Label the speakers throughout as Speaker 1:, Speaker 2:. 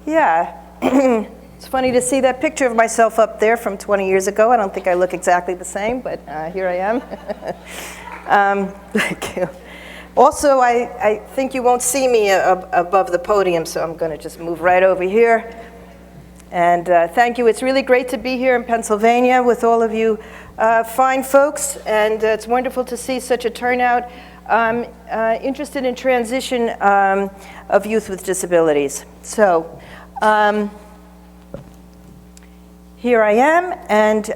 Speaker 1: Yeah, it's funny to see that picture of myself up there from 20 years ago. I don't think I look exactly the same, but here I am. Thank you. Also, I think you won't see me above the podium, so I'm going to just move right over here. And thank you. It's really great to be here in Pennsylvania with all of you fine folks, and it's wonderful to see such a turnout interested in transition of youth with disabilities. So here I am, and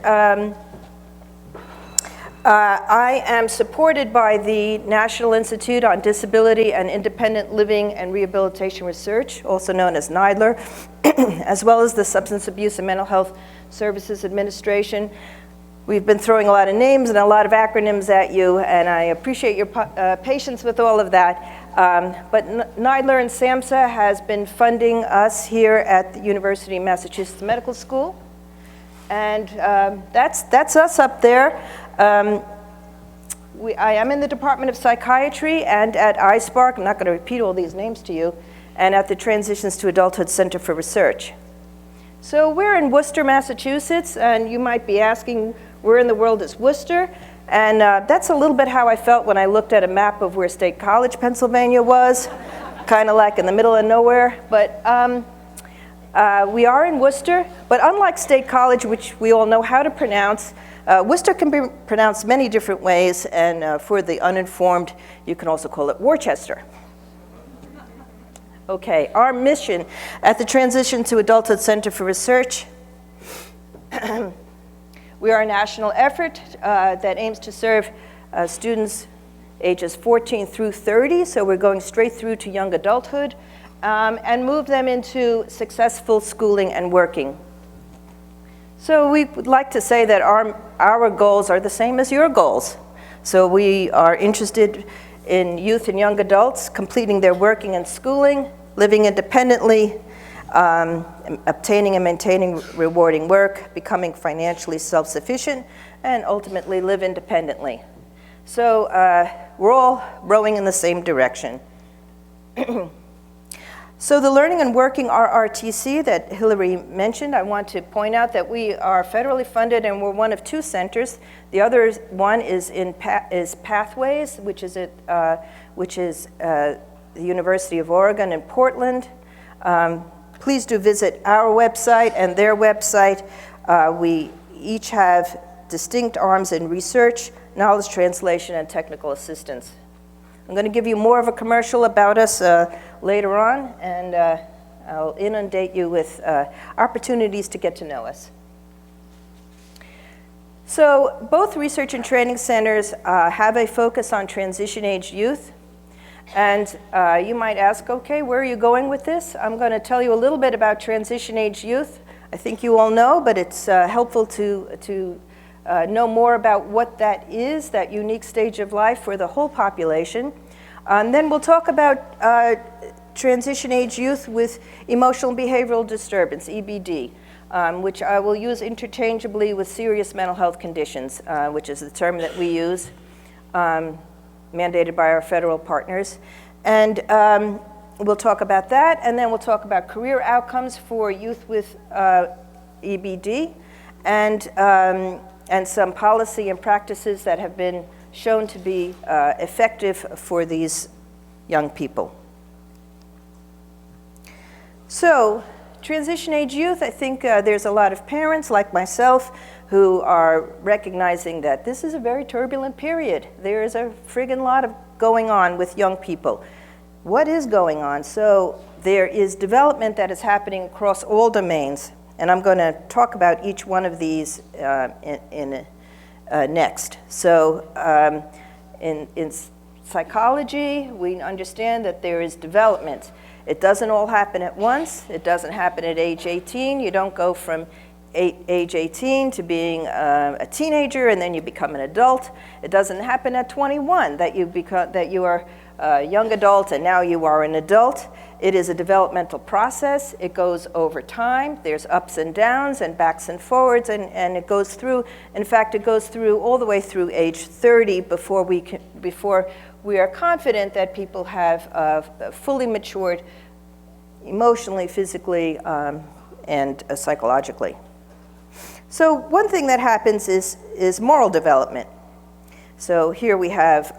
Speaker 1: I am supported by the National Institute on Disability and Independent Living and Rehabilitation Research, also known as NIDLR, as well as the Substance Abuse and Mental Health Services Administration. We've been throwing a lot of names and a lot of acronyms at you, and I appreciate your patience with all of that. But NIDLR and SAMHSA has been funding us here at the University of Massachusetts Medical School. And that's us up there. I am in the Department of Psychiatry and at iSpark. I'm not going to repeat all these names to you. And at the Transitions to Adulthood Center for Research. So we're in Worcester, Massachusetts, and you might be asking, where in the world is Worcester? And that's a little bit how I felt when I looked at a map of where State College, Pennsylvania was, kind of like in the middle of nowhere. But we are in Worcester, but unlike State College, which we all know how to pronounce, Worcester can be pronounced many different ways, and for the uninformed, you can also call it Worcester. Okay, our mission at the Transition to Adulthood Center for Research, we are a national effort that aims to serve students ages 14 through 30, so we're going straight through to young adulthood, and move them into successful schooling and working. So we would like to say that our goals are the same as your goals. So we are interested in youth and young adults completing their working and schooling, living independently, obtaining and maintaining rewarding work, becoming financially self-sufficient, and ultimately live independently. So we're all rowing in the same direction. So the Learning and Working RRTC that Hillary mentioned, I want to point out that we are federally funded and we're one of two centers. The other one is Pathways, which is the University of Oregon in Portland. Please do visit our website and their website. We each have distinct arms in research, knowledge translation, and technical assistance. I'm going to give you more of a commercial about us later on, and I'll inundate you with opportunities to get to know us. So both research and training centers have a focus on transition-age youth. And you might ask, okay, where are you going with this? I'm going to tell you a little bit about transition-age youth. I think you all know, but it's helpful to know more about what that is, that unique stage of life for the whole population. And then we'll talk about transition-age youth with emotional and behavioral disturbance, EBD, which I will use interchangeably with serious mental health conditions, which is the term that we use, mandated by our federal partners. And we'll talk about that, and then we'll talk about career outcomes for youth with EBD, and some policy and practices that have been shown to be effective for these young people. So, transition-age youth, I think there's a lot of parents like myself who are recognizing that this is a very turbulent period. There is a friggin' lot of going on with young people. What is going on? So there is development that is happening across all domains, and I'm going to talk about each one of these next. So in psychology, we understand that there is development. It doesn't all happen at once. It doesn't happen at age 18. You don't go from age 18 to being a teenager and then you become an adult. It doesn't happen at 21 that you are a young adult and now you are an adult. It is a developmental process. It goes over time. There's ups and downs and backs and forwards, and it goes through, in fact, it goes through all the way through age 30 before we are confident that people have fully matured emotionally, physically, and psychologically. So one thing that happens is moral development. So here we have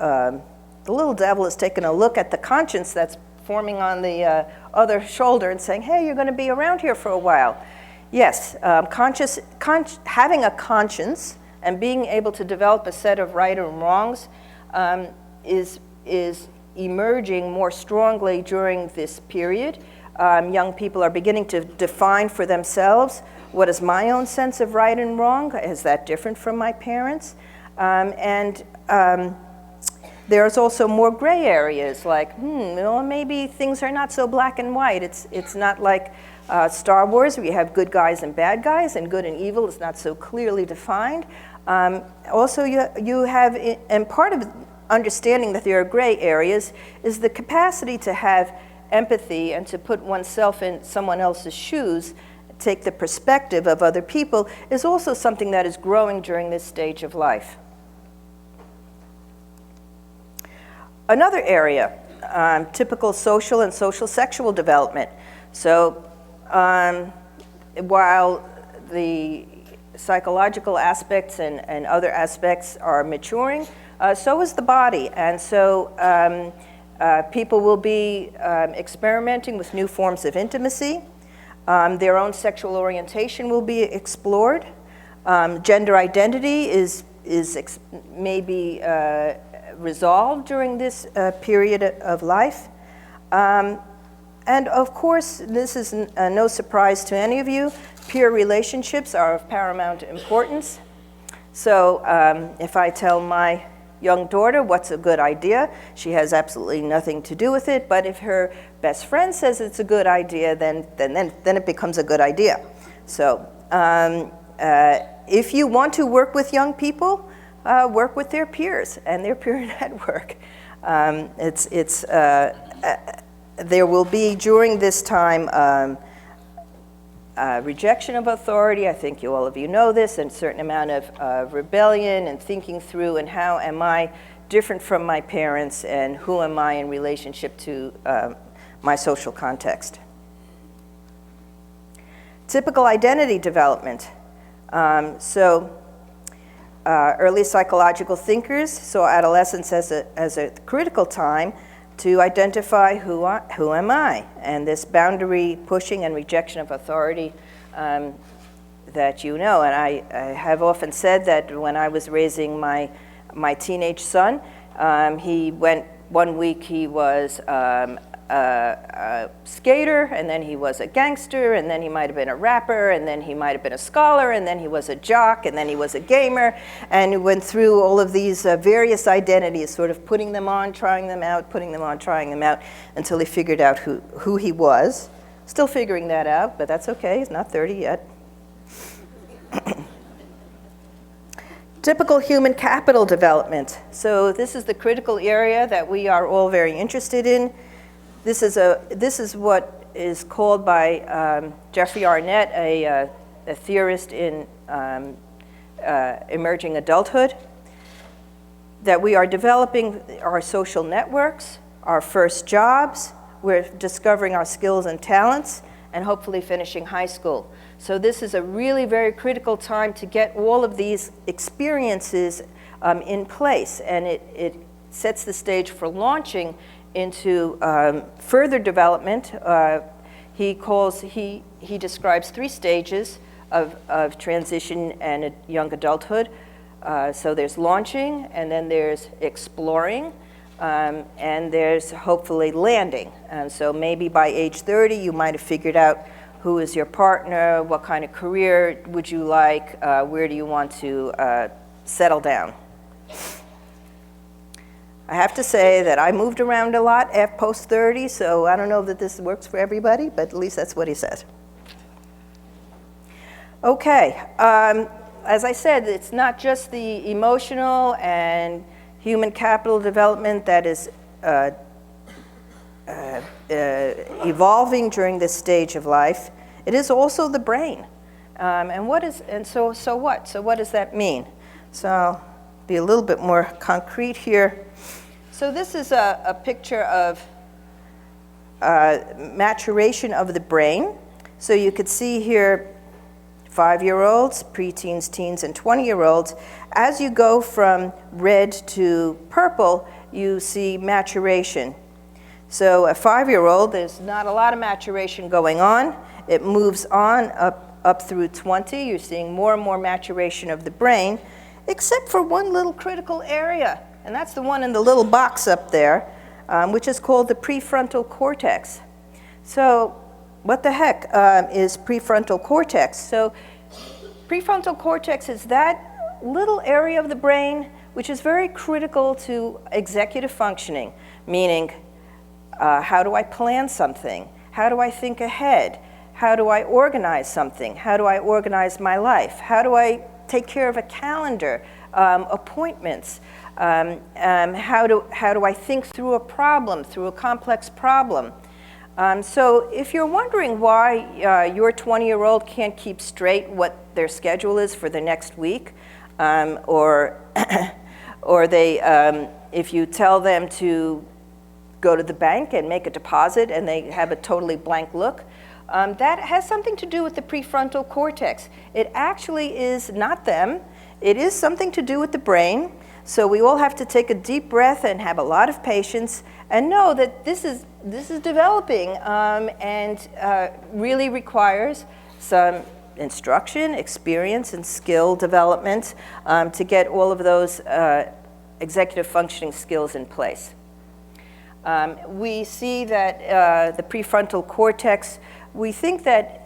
Speaker 1: the little devil is taking a look at the conscience that's forming on the other shoulder and saying, hey, you're going to be around here for a while. Yes, having a conscience and being able to develop a set of right and wrongs is emerging more strongly during this period. Young people are beginning to define for themselves, what is my own sense of right and wrong? Is that different from my parents? There's also more gray areas, like, well, maybe things are not so black and white. It's not like Star Wars, where you have good guys and bad guys, and good and evil is not so clearly defined. Also, you have, and part of understanding that there are gray areas is the capacity to have empathy and to put oneself in someone else's shoes, take the perspective of other people, is also something that is growing during this stage of life. Another area, typical social and social sexual development. So while the psychological aspects and other aspects are maturing, so is the body. And so people will be experimenting with new forms of intimacy. Their own sexual orientation will be explored. Gender identity is maybe resolved during this period of life. And of course, this is no surprise to any of you, peer relationships are of paramount importance. So if I tell my young daughter what's a good idea, she has absolutely nothing to do with it, but if her best friend says it's a good idea, then it becomes a good idea. So if you want to work with young people, work with their peers and their peer network. There will be, during this time, rejection of authority. I think all of you know this, and a certain amount of rebellion and thinking through, and how am I different from my parents, and who am I in relationship to my social context. Typical identity development. Early psychological thinkers saw adolescence as a critical time to identify who am I, and this boundary pushing and rejection of authority that you know. And I have often said that when I was raising my teenage son, he went, one week he was a skater, and then he was a gangster, and then he might have been a rapper, and then he might have been a scholar, and then he was a jock, and then he was a gamer, and he went through all of these various identities, sort of putting them on, trying them out, putting them on, trying them out, until he figured out who he was. Still figuring that out, but that's okay, he's not 30 yet. Typical human capital development. So this is the critical area that we are all very interested in. This is what is called by Jeffrey Arnett, a theorist in emerging adulthood, that we are developing our social networks, our first jobs, we're discovering our skills and talents, and hopefully finishing high school. So this is a really very critical time to get all of these experiences in place, and it sets the stage for launching into further development. He describes 3 stages of transition and young adulthood. So there's launching, and then there's exploring, and there's hopefully landing. And so maybe by age 30, you might have figured out who is your partner, what kind of career would you like, where do you want to settle down. I have to say that I moved around a lot at post 30, so I don't know that this works for everybody, but at least that's what he said. Okay, as I said, it's not just the emotional and human capital development that is evolving during this stage of life. It is also the brain. So what? So what does that mean? So I'll be a little bit more concrete here. So this is a picture of maturation of the brain. So you could see here 5-year-olds, preteens, teens, and 20-year-olds. As you go from red to purple, you see maturation. So a 5-year-old, there's not a lot of maturation going on. It moves on up through 20. You're seeing more and more maturation of the brain, except for one little critical area, and that's the one in the little box up there, which is called the prefrontal cortex. So what the heck is prefrontal cortex? So prefrontal cortex is that little area of the brain which is very critical to executive functioning, meaning how do I plan something? How do I think ahead? How do I organize something? How do I organize my life? How do I take care of a calendar, appointments? How do I think through a complex problem? So if you're wondering why your 20-year-old can't keep straight what their schedule is for the next week, or they, if you tell them to go to the bank and make a deposit and they have a totally blank look, that has something to do with the prefrontal cortex. It actually is not them. It is something to do with the brain. So we all have to take a deep breath and have a lot of patience and know that this is developing and really requires some instruction, experience, and skill development to get all of those executive functioning skills in place. We see that the prefrontal cortex, we think that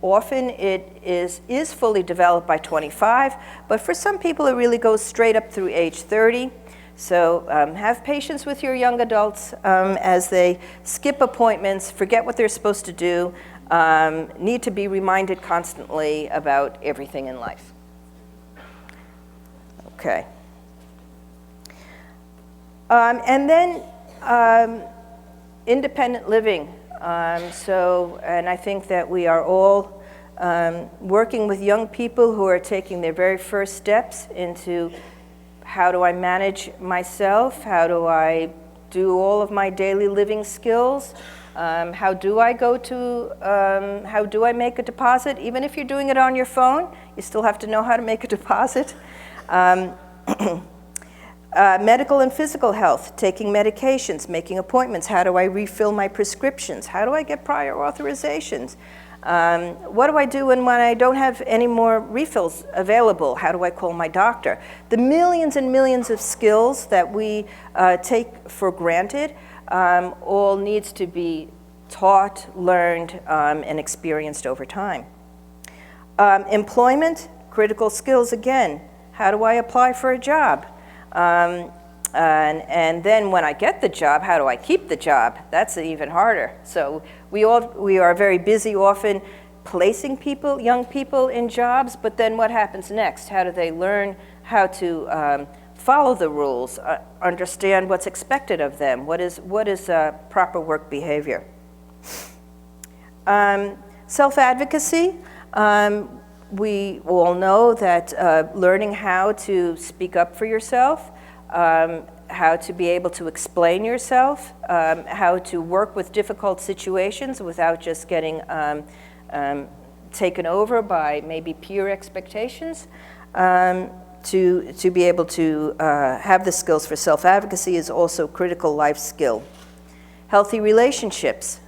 Speaker 1: often it is fully developed by 25, but for some people it really goes straight up through age 30. So have patience with your young adults as they skip appointments, forget what they're supposed to do, need to be reminded constantly about everything in life. Okay. And then independent living. And I think that we are all working with young people who are taking their very first steps into how do I manage myself, how do I do all of my daily living skills, how do I make a deposit? Even if you're doing it on your phone, you still have to know how to make a deposit. Medical and physical health, taking medications, making appointments. How do I refill my prescriptions? How do I get prior authorizations? What do I do when I don't have any more refills available? How do I call my doctor? The millions and millions of skills that we take for granted all needs to be taught, learned, and experienced over time. Employment, critical skills again. How do I apply for a job? And then when I get the job, how do I keep the job? That's even harder. So we are very busy often placing people, young people in jobs, but then what happens next? How do they learn how to follow the rules, understand what's expected of them? What is proper work behavior? Self-advocacy. We all know that learning how to speak up for yourself, how to be able to explain yourself, how to work with difficult situations without just getting taken over by maybe peer expectations, to be able to have the skills for self-advocacy is also a critical life skill. Healthy relationships.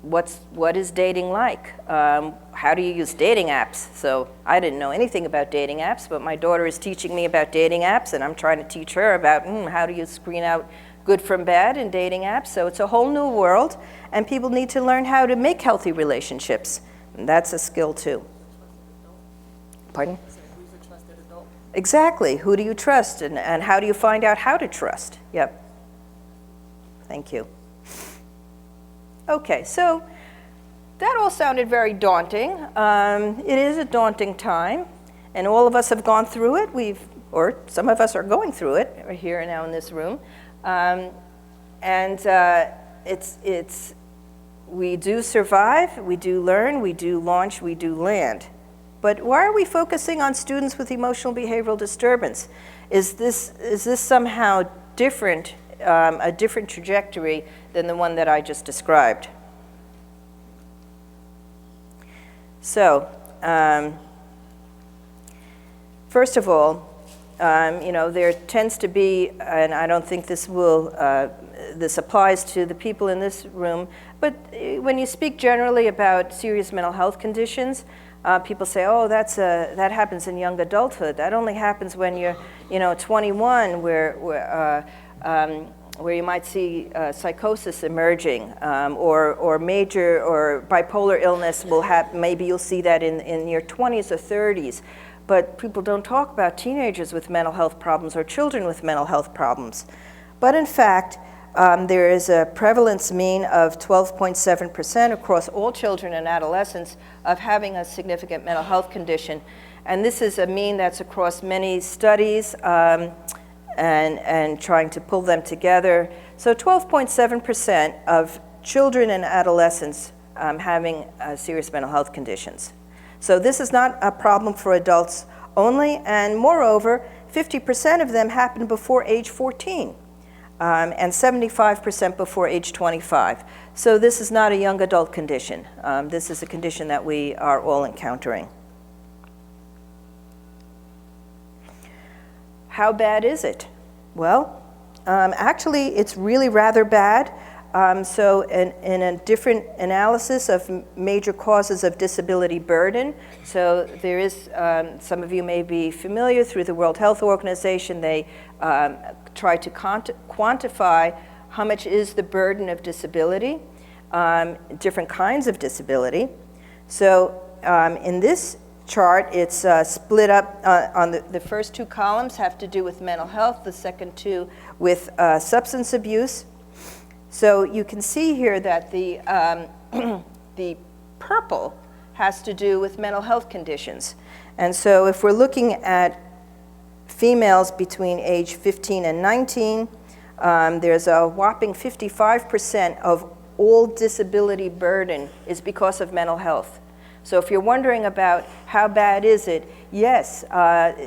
Speaker 1: What is dating like? How do you use dating apps? So I didn't know anything about dating apps, but my daughter is teaching me about dating apps, and I'm trying to teach her about how do you screen out good from bad in dating apps. So it's a whole new world, and people need to learn how to make healthy relationships. And that's a skill too. Pardon?
Speaker 2: Who's a trusted adult?
Speaker 1: Exactly. Who do you trust, and how do you find out how to trust? Yep. Thank you. Okay, so that all sounded very daunting. It is a daunting time, and all of us have gone through it. Or some of us are going through it. We're here now in this room, we do survive, we do learn, we do launch, we do land. But why are we focusing on students with emotional behavioral disturbance? Is this somehow different a different trajectory than the one that I just described. So, first of all, there tends to be, and I don't think this applies to the people in this room, but when you speak generally about serious mental health conditions, people say, oh, that happens in young adulthood. That only happens when you're, 21, where you might see psychosis emerging, or major or bipolar illness will have, maybe you'll see that in your 20s or 30s. But people don't talk about teenagers with mental health problems or children with mental health problems. But in fact, there is a prevalence mean of 12.7% across all children and adolescents of having a significant mental health condition. And this is a mean that's across many studies and trying to pull them together. So 12.7% of children and adolescents having serious mental health conditions. So this is not a problem for adults only, and moreover, 50% of them happen before age 14, and 75% before age 25. So this is not a young adult condition. This is a condition that we are all encountering. How bad is it? Well, actually, it's really rather bad. So in a different analysis of major causes of disability burden, so there is, some of you may be familiar through the World Health Organization, they try to quantify how much is the burden of disability, different kinds of disability. So in this chart, it's split up on the first two columns have to do with mental health, the second two with substance abuse. So you can see here that the purple has to do with mental health conditions. And so if we're looking at females between age 15 and 19, there's a whopping 55% of all disability burden is because of mental health. So if you're wondering about how bad is it, yes,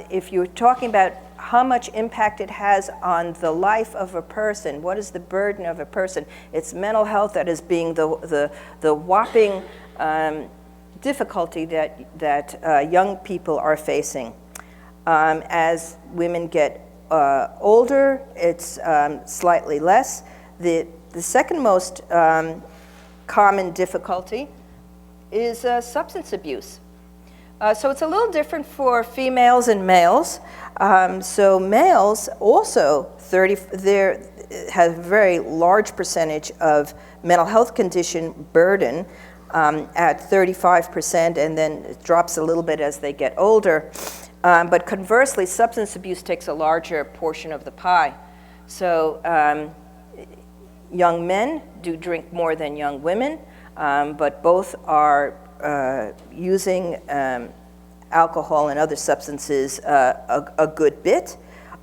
Speaker 1: if you're talking about how much impact it has on the life of a person, what is the burden of a person, it's mental health that is being the whopping difficulty that young people are facing. As women get older, it's slightly less. The second most common difficulty is substance abuse. So it's a little different for females and males. So males also have a very large percentage of mental health condition burden at 35%, and then it drops a little bit as they get older. But conversely, substance abuse takes a larger portion of the pie. So young men do drink more than young women, but both are using alcohol and other substances a good bit.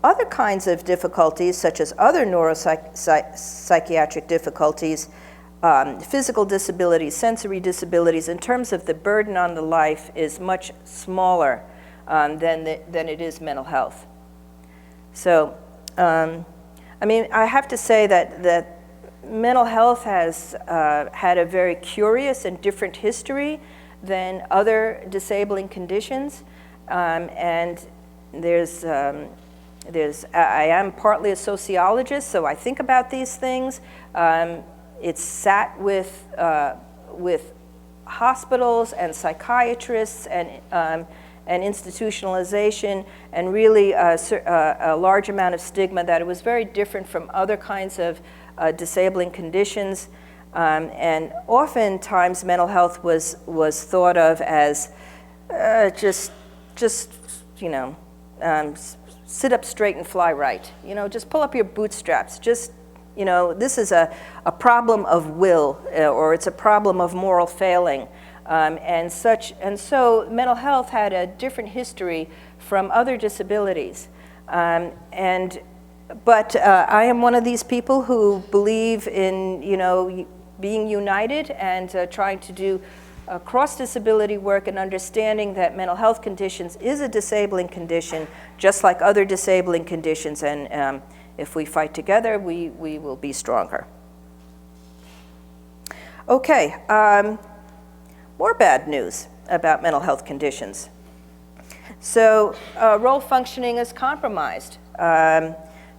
Speaker 1: Other kinds of difficulties, such as other neuropsychiatric difficulties, physical disabilities, sensory disabilities, in terms of the burden on the life, is much smaller than it is mental health. So, I mean, I have to say that mental health has had a very curious and different history than other disabling conditions, and I am partly a sociologist, so I think about these things. It's sat with hospitals and psychiatrists and institutionalization, and really a large amount of stigma that it was very different from other kinds of disabling conditions. And oftentimes mental health was thought of as just sit up straight and fly right. Just pull up your bootstraps. This is a problem of will, or it's a problem of moral failing, and so mental health had a different history from other disabilities, But I am one of these people who believe in, being united and trying to do cross-disability work and understanding that mental health conditions is a disabling condition, just like other disabling conditions, and If we fight together, we will be stronger. Okay, more bad news about mental health conditions. So role functioning is compromised.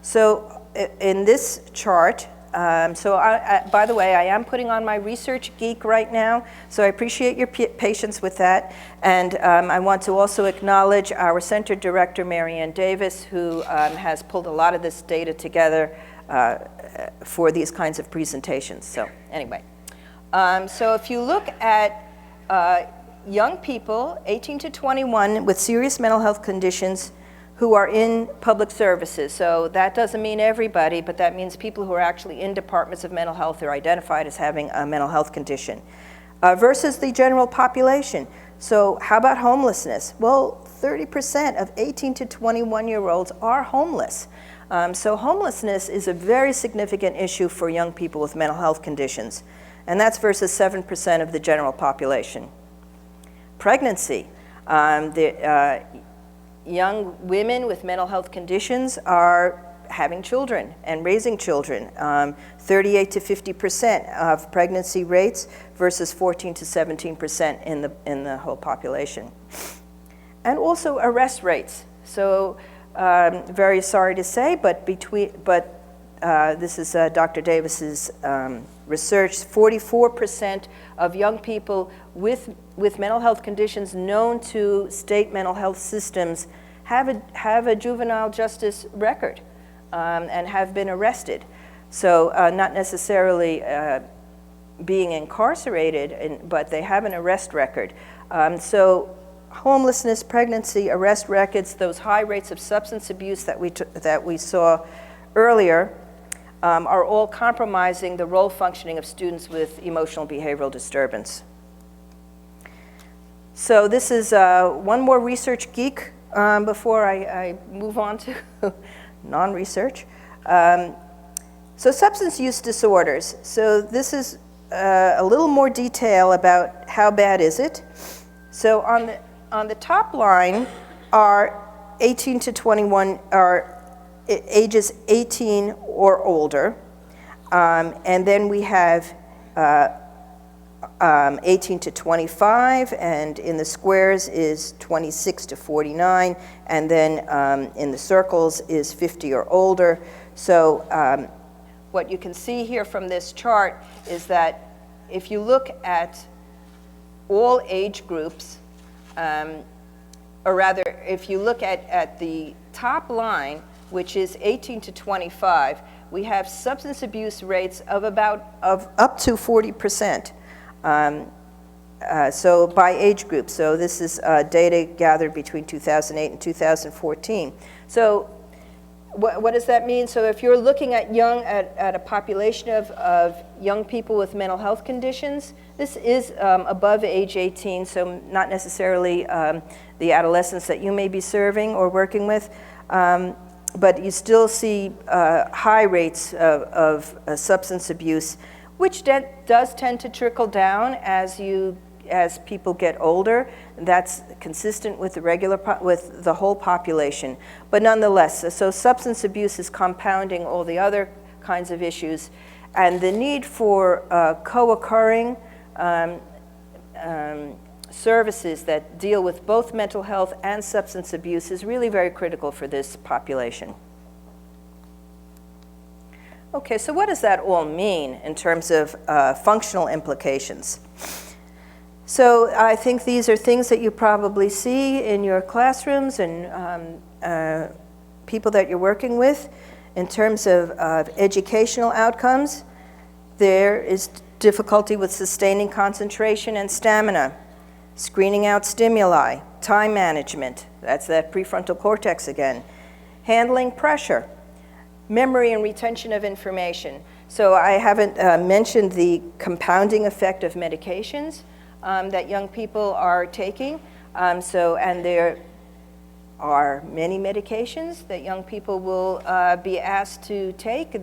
Speaker 1: So in this chart, by the way, I am putting on my research geek right now, so I appreciate your patience with that. And I want to also acknowledge our center director, Marianne Davis, who has pulled a lot of this data together for these kinds of presentations. So anyway, so if you look at young people, 18 to 21, with serious mental health conditions who are in public services. So that doesn't mean everybody, but that means people who are actually in departments of mental health or identified as having a mental health condition, versus the general population. So how about homelessness? Well, 30% of 18 to 21-year-olds are homeless. So homelessness is a very significant issue for young people with mental health conditions, and that's versus 7% of the general population. Pregnancy. Young women with mental health conditions are having children and raising children. 38 to 50% of pregnancy rates versus 14 to 17% in the whole population. And also arrest rates. So very sorry to say, but this is Dr. Davis's research. 44% of young people with mental health conditions known to state mental health systems have a juvenile justice record and have been arrested. So not necessarily being incarcerated, but they have an arrest record. So homelessness, pregnancy, arrest records, those high rates of substance abuse that we saw earlier are all compromising the role functioning of students with emotional behavioral disturbance. So this is one more research geek before I move on to non-research. So substance use disorders. So this is a little more detail about how bad is it. So on the top line are 18 to 21 are ages 18 or older, and then we have 18 to 25, and in the squares is 26 to 49, and then in the circles is 50 or older. So what you can see here from this chart is that if you look at all age groups, or rather if you look at the top line, which is 18 to 25, we have substance abuse rates of up to 40%. So by age group. So this is data gathered between 2008 and 2014. So what does that mean? So if you're looking at a population of young people with mental health conditions, this is above age 18, so not necessarily the adolescents that you may be serving or working with. But you still see high rates of substance abuse, which does tend to trickle down as people get older. That's consistent with with the whole population. But nonetheless, so substance abuse is compounding all the other kinds of issues, and the need for co-occurring services that deal with both mental health and substance abuse is really very critical for this population. Okay, so what does that all mean in terms of functional implications? So I think these are things that you probably see in your classrooms and people that you're working with. In terms of educational outcomes, there is difficulty with sustaining concentration and stamina, screening out stimuli, time management, that's that prefrontal cortex again, handling pressure, memory and retention of information. So I haven't mentioned the compounding effect of medications that young people are taking. And there are many medications that young people will be asked to take.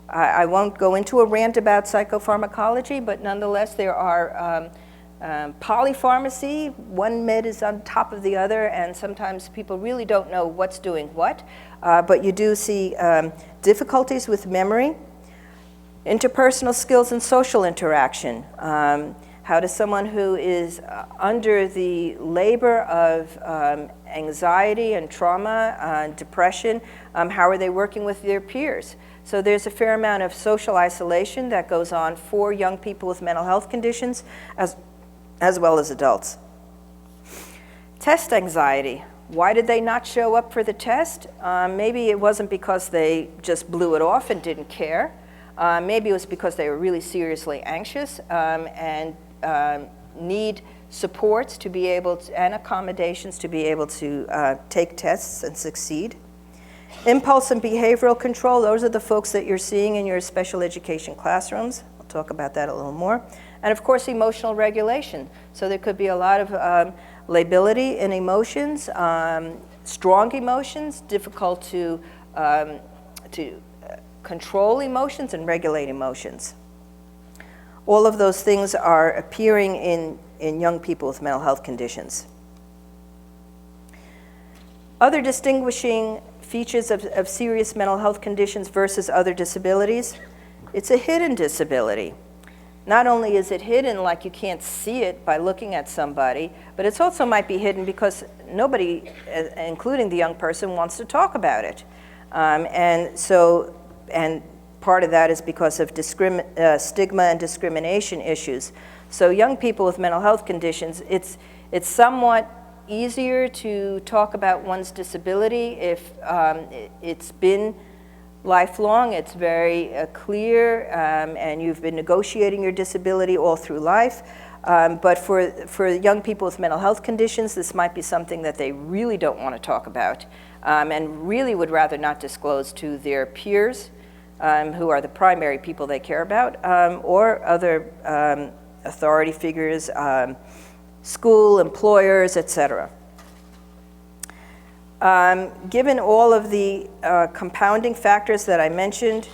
Speaker 1: I won't go into a rant about psychopharmacology, but nonetheless there are Polypharmacy, one med is on top of the other, and sometimes people really don't know what's doing what, but you do see difficulties with memory, interpersonal skills and social interaction. How does someone who is under the labor of anxiety and trauma, depression, how are they working with their peers? So there's a fair amount of social isolation that goes on for young people with mental health conditions, as well as adults. Test anxiety. Why did they not show up for the test? Maybe it wasn't because they just blew it off and didn't care. Maybe it was because they were really seriously anxious and need supports to be able to, and accommodations to be able to take tests and succeed. Impulse and behavioral control, those are the folks that you're seeing in your special education classrooms. I'll talk about that a little more. And of course, emotional regulation. So there could be a lot of lability in emotions, strong emotions, difficult to control emotions and regulate emotions. All of those things are appearing in young people with mental health conditions. Other distinguishing features of serious mental health conditions versus other disabilities, it's a hidden disability. Not only is it hidden, like you can't see it by looking at somebody, but it also might be hidden because nobody, including the young person, wants to talk about it. And part of that is because of stigma and discrimination issues. So young people with mental health conditions, it's somewhat easier to talk about one's disability if it's been lifelong, it's very clear, and you've been negotiating your disability all through life. But for young people with mental health conditions, this might be something that they really don't want to talk about and really would rather not disclose to their peers, who are the primary people they care about, or other authority figures, school, employers, etc. Given all of the compounding factors that I mentioned,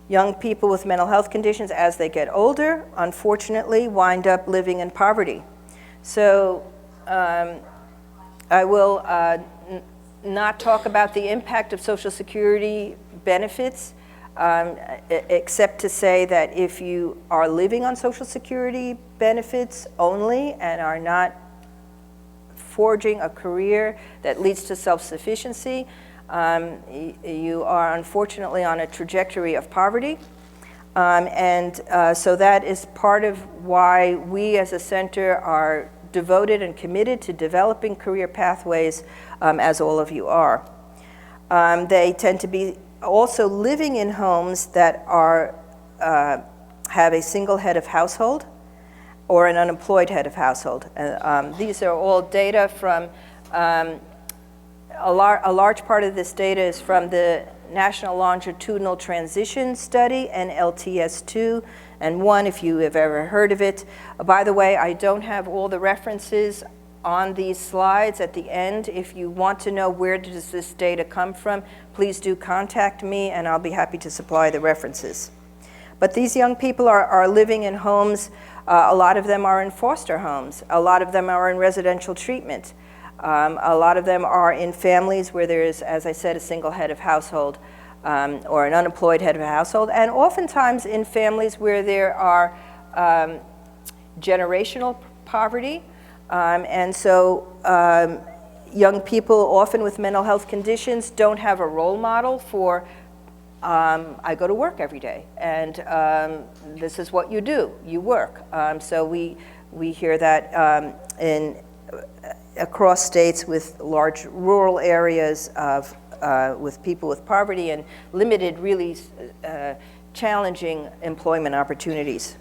Speaker 1: young people with mental health conditions, as they get older, unfortunately, wind up living in poverty. So I will not talk about the impact of Social Security benefits, except to say that if you are living on Social Security benefits only and are not forging a career that leads to self-sufficiency, you are unfortunately on a trajectory of poverty. So that is part of why we as a center are devoted and committed to developing career pathways, as all of you are. They tend to be also living in homes that are, have a single head of household or an unemployed head of household. These are all data from, a large part of this data is from the National Longitudinal Transition Study, NLTS2, and 1, if you have ever heard of it. By the way, I don't have all the references on these slides at the end. If you want to know where does this data come from, please do contact me and I'll be happy to supply the references. But these young people are living in homes. A lot of them are in foster homes. A lot of them are in residential treatment. A lot of them are in families where there is, as I said, a single head of household or an unemployed head of a household, and oftentimes in families where there are generational poverty. And so young people, often with mental health conditions, don't have a role model for, I go to work every day, and this is what you do, you work. So we hear that across states with large rural areas of, with people with poverty and limited, really challenging employment opportunities.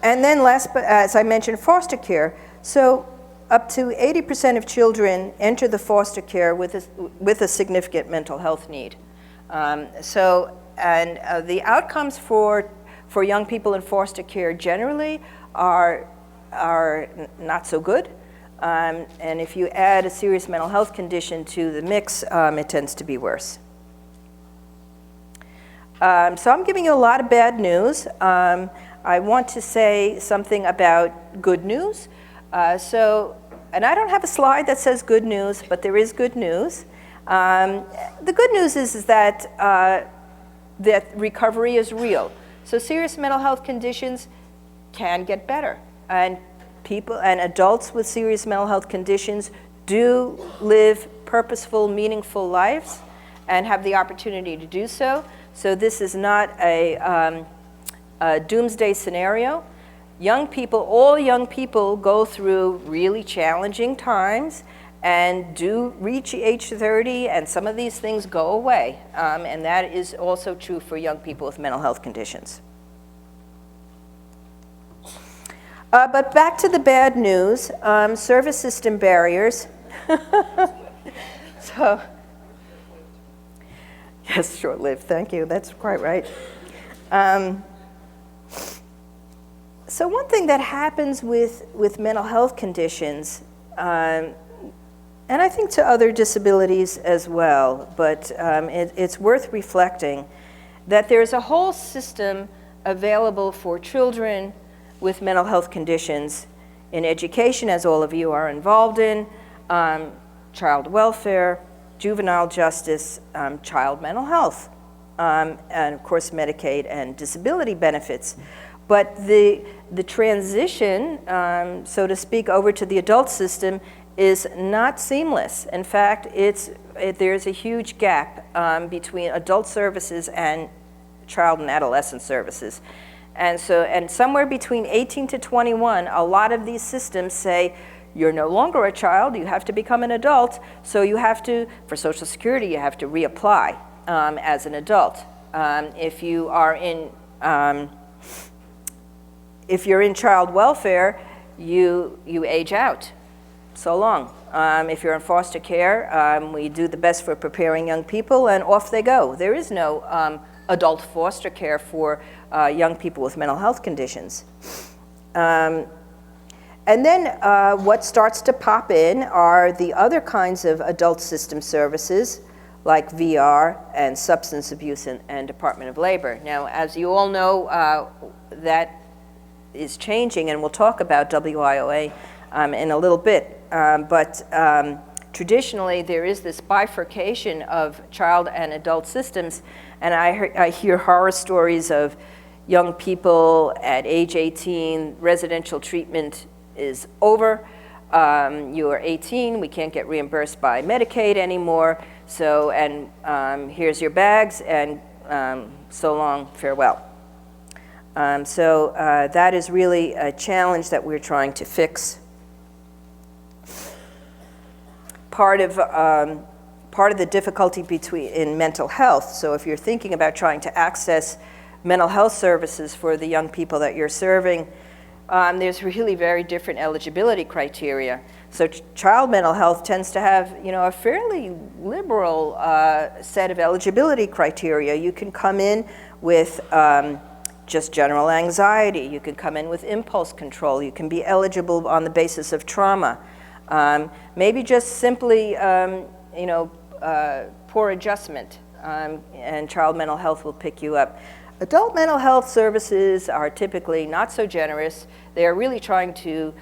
Speaker 1: And then last, but as I mentioned, foster care. So up to 80% of children enter the foster care with a significant mental health need. The outcomes for young people in foster care generally are not so good. And if you add a serious mental health condition to the mix, it tends to be worse. So I'm giving you a lot of bad news. I want to say something about good news. And I don't have a slide that says good news, but there is good news. The good news is that recovery is real. So serious mental health conditions can get better. And people and adults with serious mental health conditions do live purposeful, meaningful lives and have the opportunity to do so. So this is not a doomsday scenario. Young people, all young people go through really challenging times and do reach age 30, and some of these things go away. And that is also true for young people with mental health conditions. But back to the bad news, service system barriers. So, yes, short-lived, thank you, that's quite right. So one thing that happens with mental health conditions, and I think to other disabilities as well, but it's worth reflecting that there's a whole system available for children with mental health conditions in education, as all of you are involved in, child welfare, juvenile justice, child mental health, and of course Medicaid and disability benefits. But the transition, so to speak, over to the adult system is not seamless. In fact, there's a huge gap between adult services and child and adolescent services. And somewhere between 18 to 21, a lot of these systems say, you're no longer a child, you have to become an adult, so you have to, for Social Security, you have to reapply as an adult. If you're in child welfare, you age out. So long. If you're in foster care, we do the best for preparing young people, and off they go. There is no adult foster care for young people with mental health conditions. And then what starts to pop in are the other kinds of adult system services, like VR and substance abuse and Department of Labor. Now, as you all know, that is changing, and we'll talk about WIOA in a little bit. But traditionally, there is this bifurcation of child and adult systems, and I hear horror stories of young people at age 18, residential treatment is over. You are 18, we can't get reimbursed by Medicaid anymore, so, and here's your bags, and so long, farewell. So that is really a challenge that we're trying to fix. Part of the difficulty in mental health, so if you're thinking about trying to access mental health services for the young people that you're serving, there's really very different eligibility criteria. So child mental health tends to have, a fairly liberal set of eligibility criteria. You can come in with just general anxiety. You can come in with impulse control. You can be eligible on the basis of trauma. Maybe just simply, poor adjustment, and child mental health will pick you up. Adult mental health services are typically not so generous. They are really trying to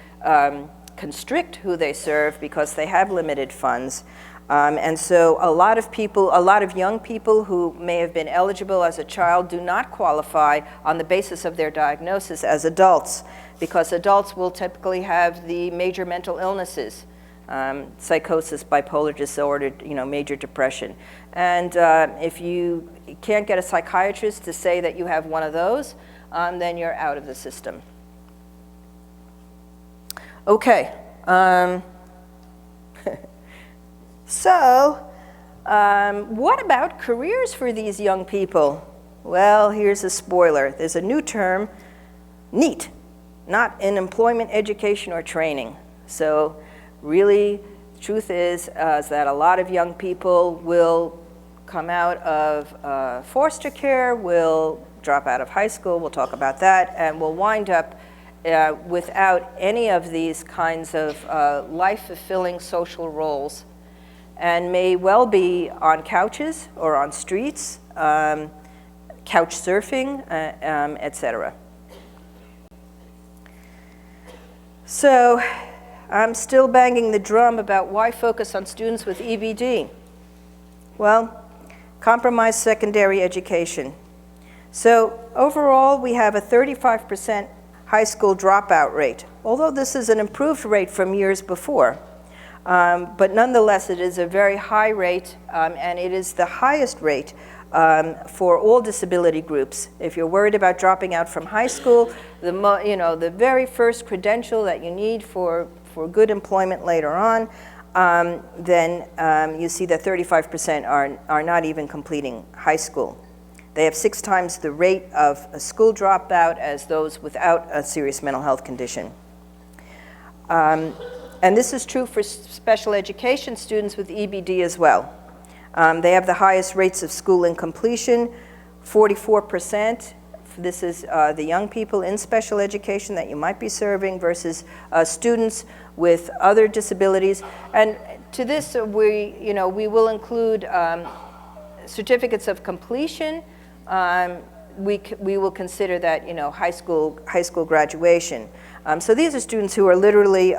Speaker 1: constrict who they serve because they have limited funds. And so a lot of young people who may have been eligible as a child do not qualify on the basis of their diagnosis as adults, because adults will typically have the major mental illnesses, psychosis, bipolar disorder, major depression. And if you can't get a psychiatrist to say that you have one of those, then you're out of the system. Okay. So, what about careers for these young people? Well, here's a spoiler. There's a new term, NEET, not in employment, education, or training. So really, the truth is that a lot of young people will come out of foster care, will drop out of high school, we'll talk about that, and will wind up without any of these kinds of life-fulfilling social roles, and may well be on couches or on streets, couch surfing, etc. So I'm still banging the drum about why focus on students with EBD. Well, compromised secondary education. So overall, we have a 35% high school dropout rate, although this is an improved rate from years before. But nonetheless, it is a very high rate, and it is the highest rate for all disability groups. If you're worried about dropping out from high school, the very first credential that you need for good employment later on, then you see that 35% are not even completing high school. They have 6 times the rate of a school dropout as those without a serious mental health condition. And this is true for special education students with EBD as well. They have the highest rates of school incompletion, 44%. This is the young people in special education that you might be serving versus students with other disabilities. And to this, we will include certificates of completion. We will consider that high school graduation. So these are students who are literally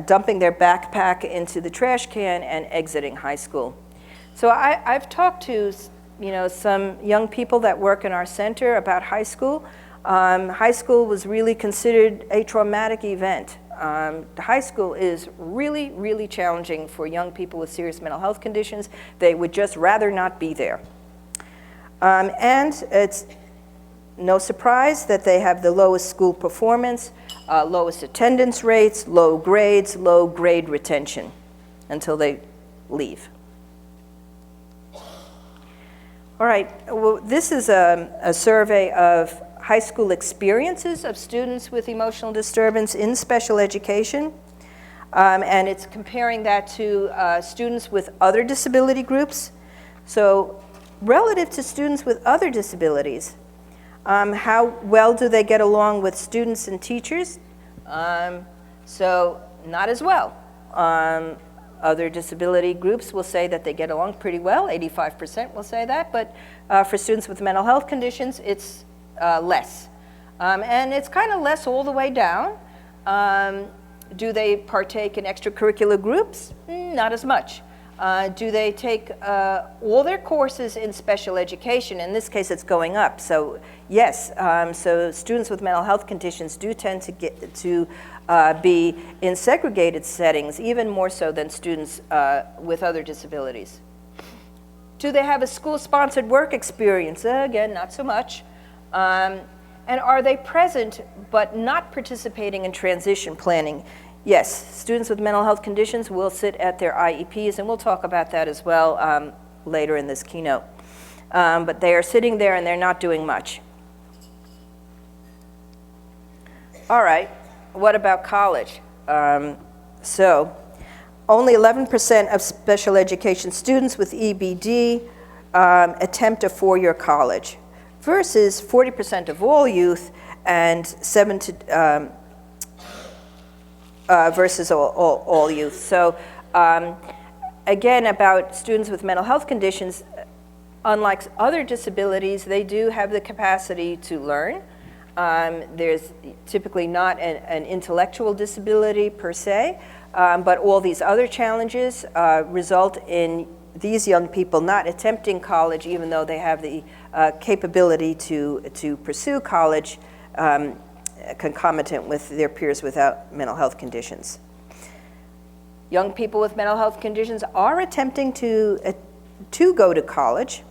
Speaker 1: dumping their backpack into the trash can and exiting high school. So I've talked to some young people that work in our center about high school. High school was really considered a traumatic event. High school is really, really challenging for young people with serious mental health conditions. They would just rather not be there. And it's no surprise that they have the lowest school performance, lowest attendance rates, low grades, low grade retention until they leave. All right, well, this is a survey of high school experiences of students with emotional disturbance in special education. And it's comparing that to students with other disability groups. So relative to students with other disabilities, how well do they get along with students and teachers? So not as well. Other disability groups will say that they get along pretty well, 85% will say that, but for students with mental health conditions, it's less. And it's kind of less all the way down. Do they partake in extracurricular groups? Not as much. Do they take all their courses in special education? In this case, it's going up. So yes, so students with mental health conditions do tend to be in segregated settings, even more so than students with other disabilities. Do they have a school-sponsored work experience? Again, not so much. And are they present but not participating in transition planning? Yes, students with mental health conditions will sit at their IEPs, and we'll talk about that as well later in this keynote. But they are sitting there and they're not doing much. All right, what about college? So only 11% of special education students with EBD attempt a 4-year college versus 40% of all youth and versus all youth. So again, about students with mental health conditions, unlike other disabilities, they do have the capacity to learn. There's typically not an intellectual disability per se, but all these other challenges result in these young people not attempting college, even though they have the capability to pursue college concomitant with their peers without mental health conditions. Young people with mental health conditions are attempting to go to college,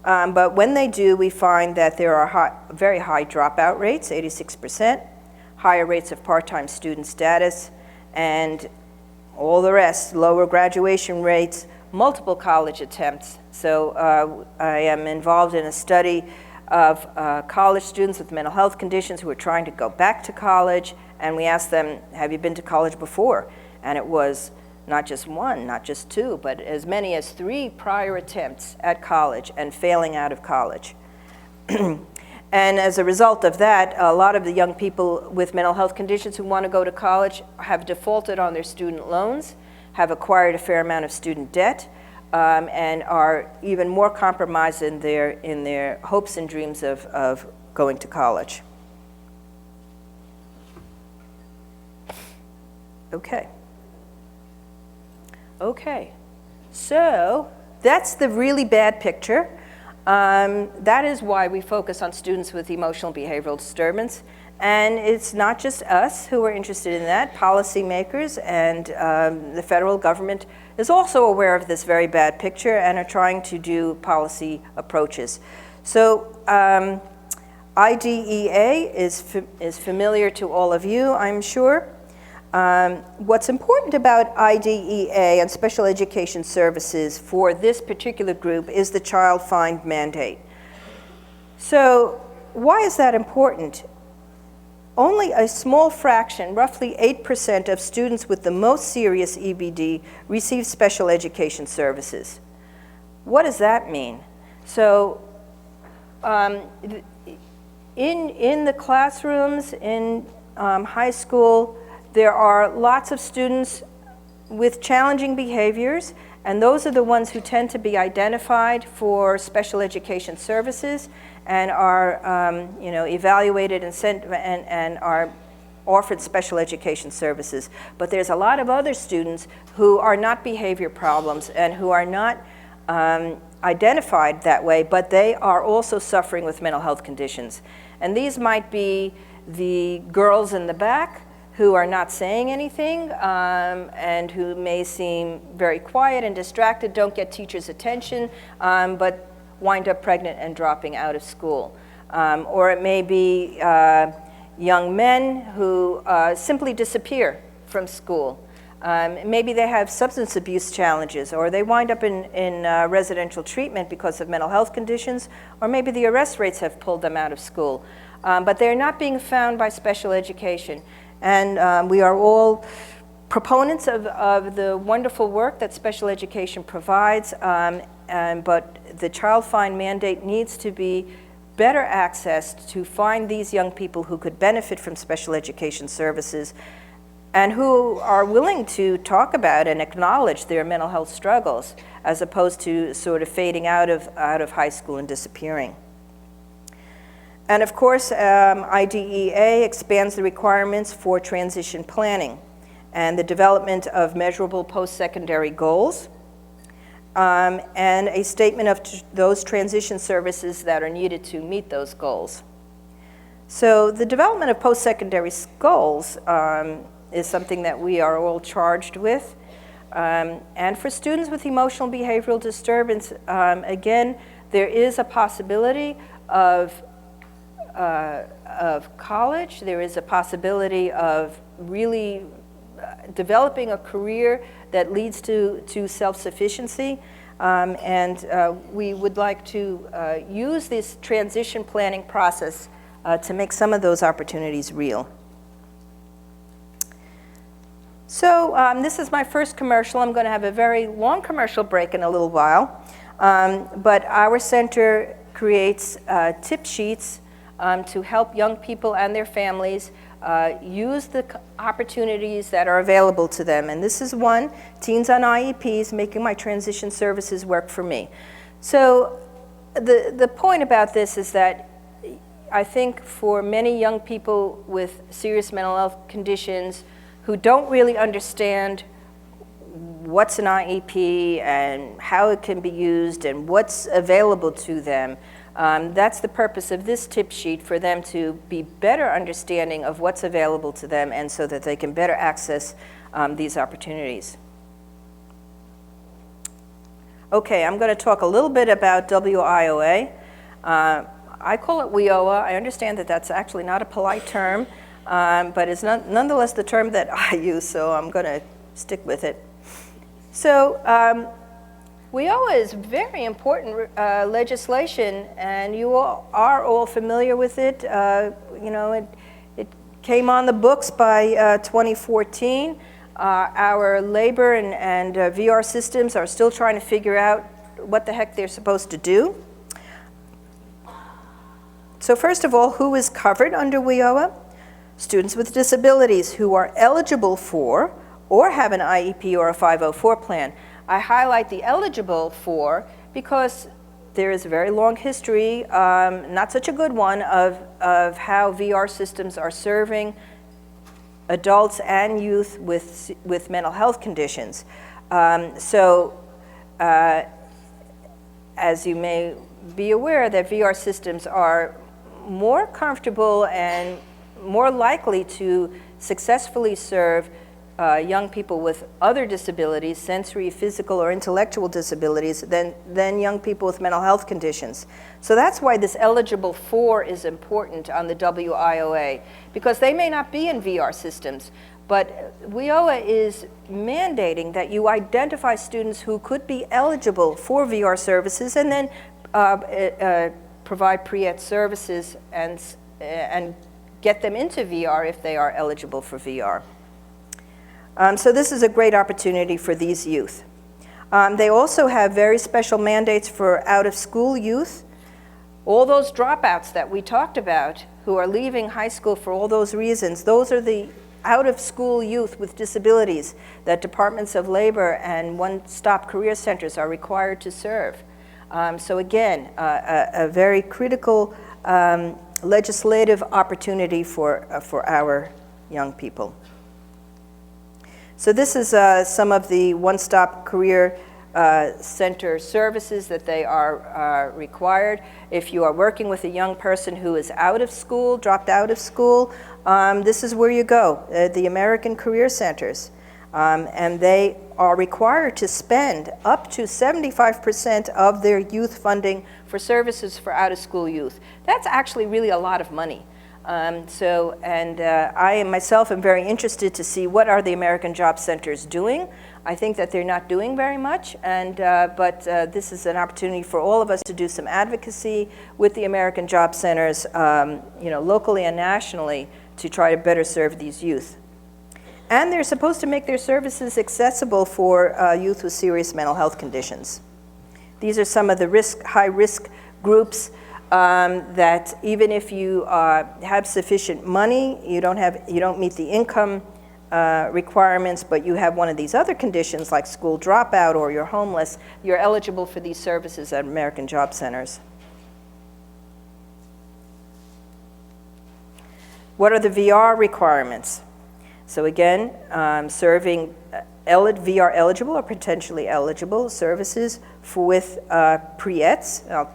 Speaker 1: but when they do, we find that there are very high dropout rates, 86%, higher rates of part-time student status, and all the rest, lower graduation rates, multiple college attempts. So I am involved in a study of college students with mental health conditions who are trying to go back to college, and we asked them, have you been to college before? And it was not just 1, not just 2, but as many as 3 prior attempts at college and failing out of college. And as a result of that, a lot of the young people with mental health conditions who want to go to college have defaulted on their student loans, have acquired a fair amount of student debt, and are even more compromised in their hopes and dreams of going to college. Okay. Okay. So that's the really bad picture. That is why we focus on students with emotional behavioral disturbance. And it's not just us who are interested in that. Policymakers and the federal government is also aware of this very bad picture and are trying to do policy approaches. So IDEA is familiar to all of you, I'm sure. What's important about IDEA and special education services for this particular group is the child find mandate. So why is that important? Only a small fraction, roughly 8% of students with the most serious EBD receive special education services. What does that mean? So in the classrooms in high school, there are lots of students with challenging behaviors, and those are the ones who tend to be identified for special education services and are evaluated and sent and are offered special education services. But there's a lot of other students who are not behavior problems and who are not identified that way, but they are also suffering with mental health conditions. And these might be the girls in the back who are not saying anything and who may seem very quiet and distracted, don't get teachers' attention, but wind up pregnant and dropping out of school. Or it may be young men who simply disappear from school. Maybe they have substance abuse challenges, or they wind up in residential treatment because of mental health conditions, or maybe the arrest rates have pulled them out of school. But they're not being found by special education. And we are all proponents of the wonderful work that special education provides, but the child find mandate needs to be better accessed to find these young people who could benefit from special education services and who are willing to talk about and acknowledge their mental health struggles, as opposed to sort of fading out of high school and disappearing. And of course, IDEA expands the requirements for transition planning and the development of measurable post-secondary goals, and a statement of those transition services that are needed to meet those goals. So the development of post-secondary goals is something that we are all charged with. And for students with emotional behavioral disturbance, again, there is a possibility of college. There is a possibility of really developing a career that leads to self-sufficiency. We would like to use this transition planning process to make some of those opportunities real. So this is my first commercial. I'm going to have a very long commercial break in a little while. But our center creates tip sheets to help young people and their families use the opportunities that are available to them. And this is one, Teens on IEPs, Making My Transition Services Work for Me. So the point about this is that I think for many young people with serious mental health conditions who don't really understand what's an IEP and how it can be used and what's available to them, that's the purpose of this tip sheet, for them to be better understanding of what's available to them and so that they can better access these opportunities. Okay, I'm going to talk a little bit about WIOA. I call it WIOA. I understand that that's actually not a polite term, but it's nonetheless the term that I use, so I'm going to stick with it. So WIOA is very important legislation, and you all are all familiar with it. It came on the books by 2014. Our labor and VR systems are still trying to figure out what the heck they're supposed to do. So first of all, who is covered under WIOA? Students with disabilities who are eligible for or have an IEP or a 504 plan. I highlight the eligible for because there is a very long history, not such a good one, of how VR systems are serving adults and youth with mental health conditions. As you may be aware, that VR systems are more comfortable and more likely to successfully serve young people with other disabilities, sensory, physical, or intellectual disabilities, than young people with mental health conditions. So that's why this eligible for is important on the WIOA, because they may not be in VR systems, but WIOA is mandating that you identify students who could be eligible for VR services and then provide pre-ed services and get them into VR if they are eligible for VR. So this is a great opportunity for these youth. They also have very special mandates for out-of-school youth. All those dropouts that we talked about who are leaving high school for all those reasons, those are the out-of-school youth with disabilities that departments of labor and one-stop career centers are required to serve. So again, a very critical legislative opportunity for our young people. So this is some of the one-stop career center services that they are required. If you are working with a young person who is out of school, dropped out of school, this is where you go, the American Career Centers. And they are required to spend up to 75% of their youth funding for services for out-of-school youth. That's actually really a lot of money. I myself am very interested to see what are the American Job Centers doing. I think that they're not doing very much, but this is an opportunity for all of us to do some advocacy with the American Job Centers, locally and nationally, to try to better serve these youth. And they're supposed to make their services accessible for youth with serious mental health conditions. These are some of the high-risk groups that even if you have sufficient money, you don't meet the income requirements, but you have one of these other conditions like school dropout or you're homeless, you're eligible for these services at American Job Centers. What are the VR requirements? So again, serving VR eligible or potentially eligible services with pre-eds. I'll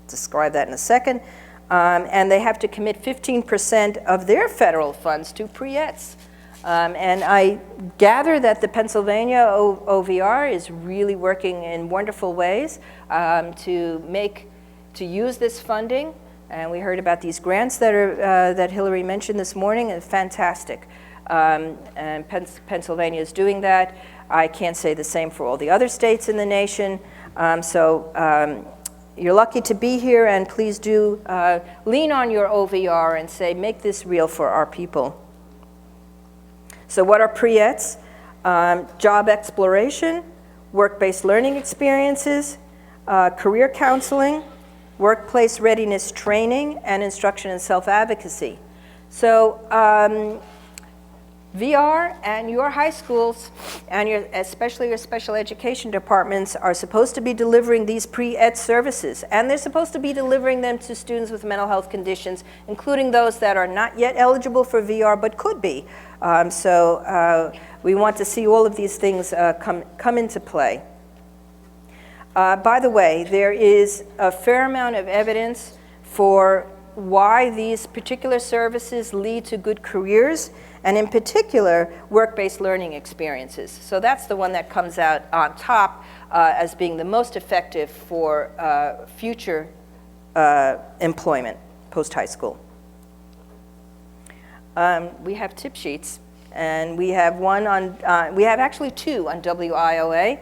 Speaker 1: describe that in a second. And they have to commit 15% of their federal funds to pre-eds. And I gather that the Pennsylvania OVR is really working in wonderful ways to use this funding. And we heard about these grants that Hillary mentioned this morning, and fantastic. And Pennsylvania is doing that. I can't say the same for all the other states in the nation. You're lucky to be here, and please do lean on your OVR and say, make this real for our people. So what are pre-eds? Job exploration, work-based learning experiences, career counseling, workplace readiness training, and instruction in self-advocacy. So VR and your high schools, and especially your special education departments, are supposed to be delivering these pre-ed services, and they're supposed to be delivering them to students with mental health conditions, including those that are not yet eligible for VR but could be. We want to see all of these things come into play. By the way, there is a fair amount of evidence for why these particular services lead to good careers, and in particular, work-based learning experiences. So that's the one that comes out on top as being the most effective for future employment post-high school. We have tip sheets, and we have we have actually two on WIOA.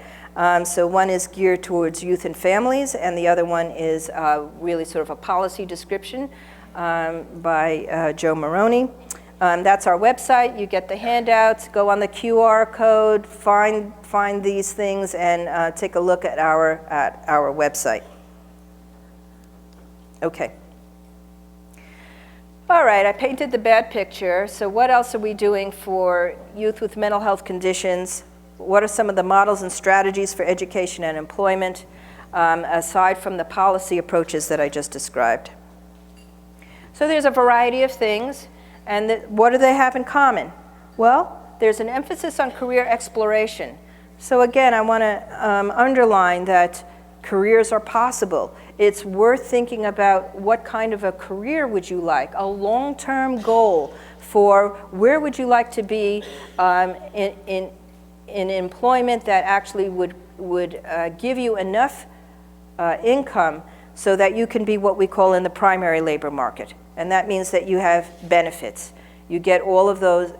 Speaker 1: So one is geared towards youth and families, and the other one is really sort of a policy description by Joe Maroney. That's our website. You get the handouts, go on the QR code, find these things, and take a look at our website. Okay. All right, I painted the bad picture. So what else are we doing for youth with mental health conditions? what are some of the models and strategies for education and employment, aside from the policy approaches that I just described. So there's a variety of things, and what do they have in common? Well, there's an emphasis on career exploration. So again, I want to underline that careers are possible. It's worth thinking about what kind of a career would you like, a long-term goal for where would you like to be in employment that actually would give you enough income so that you can be what we call in the primary labor market. And that means that you have benefits. You get all of those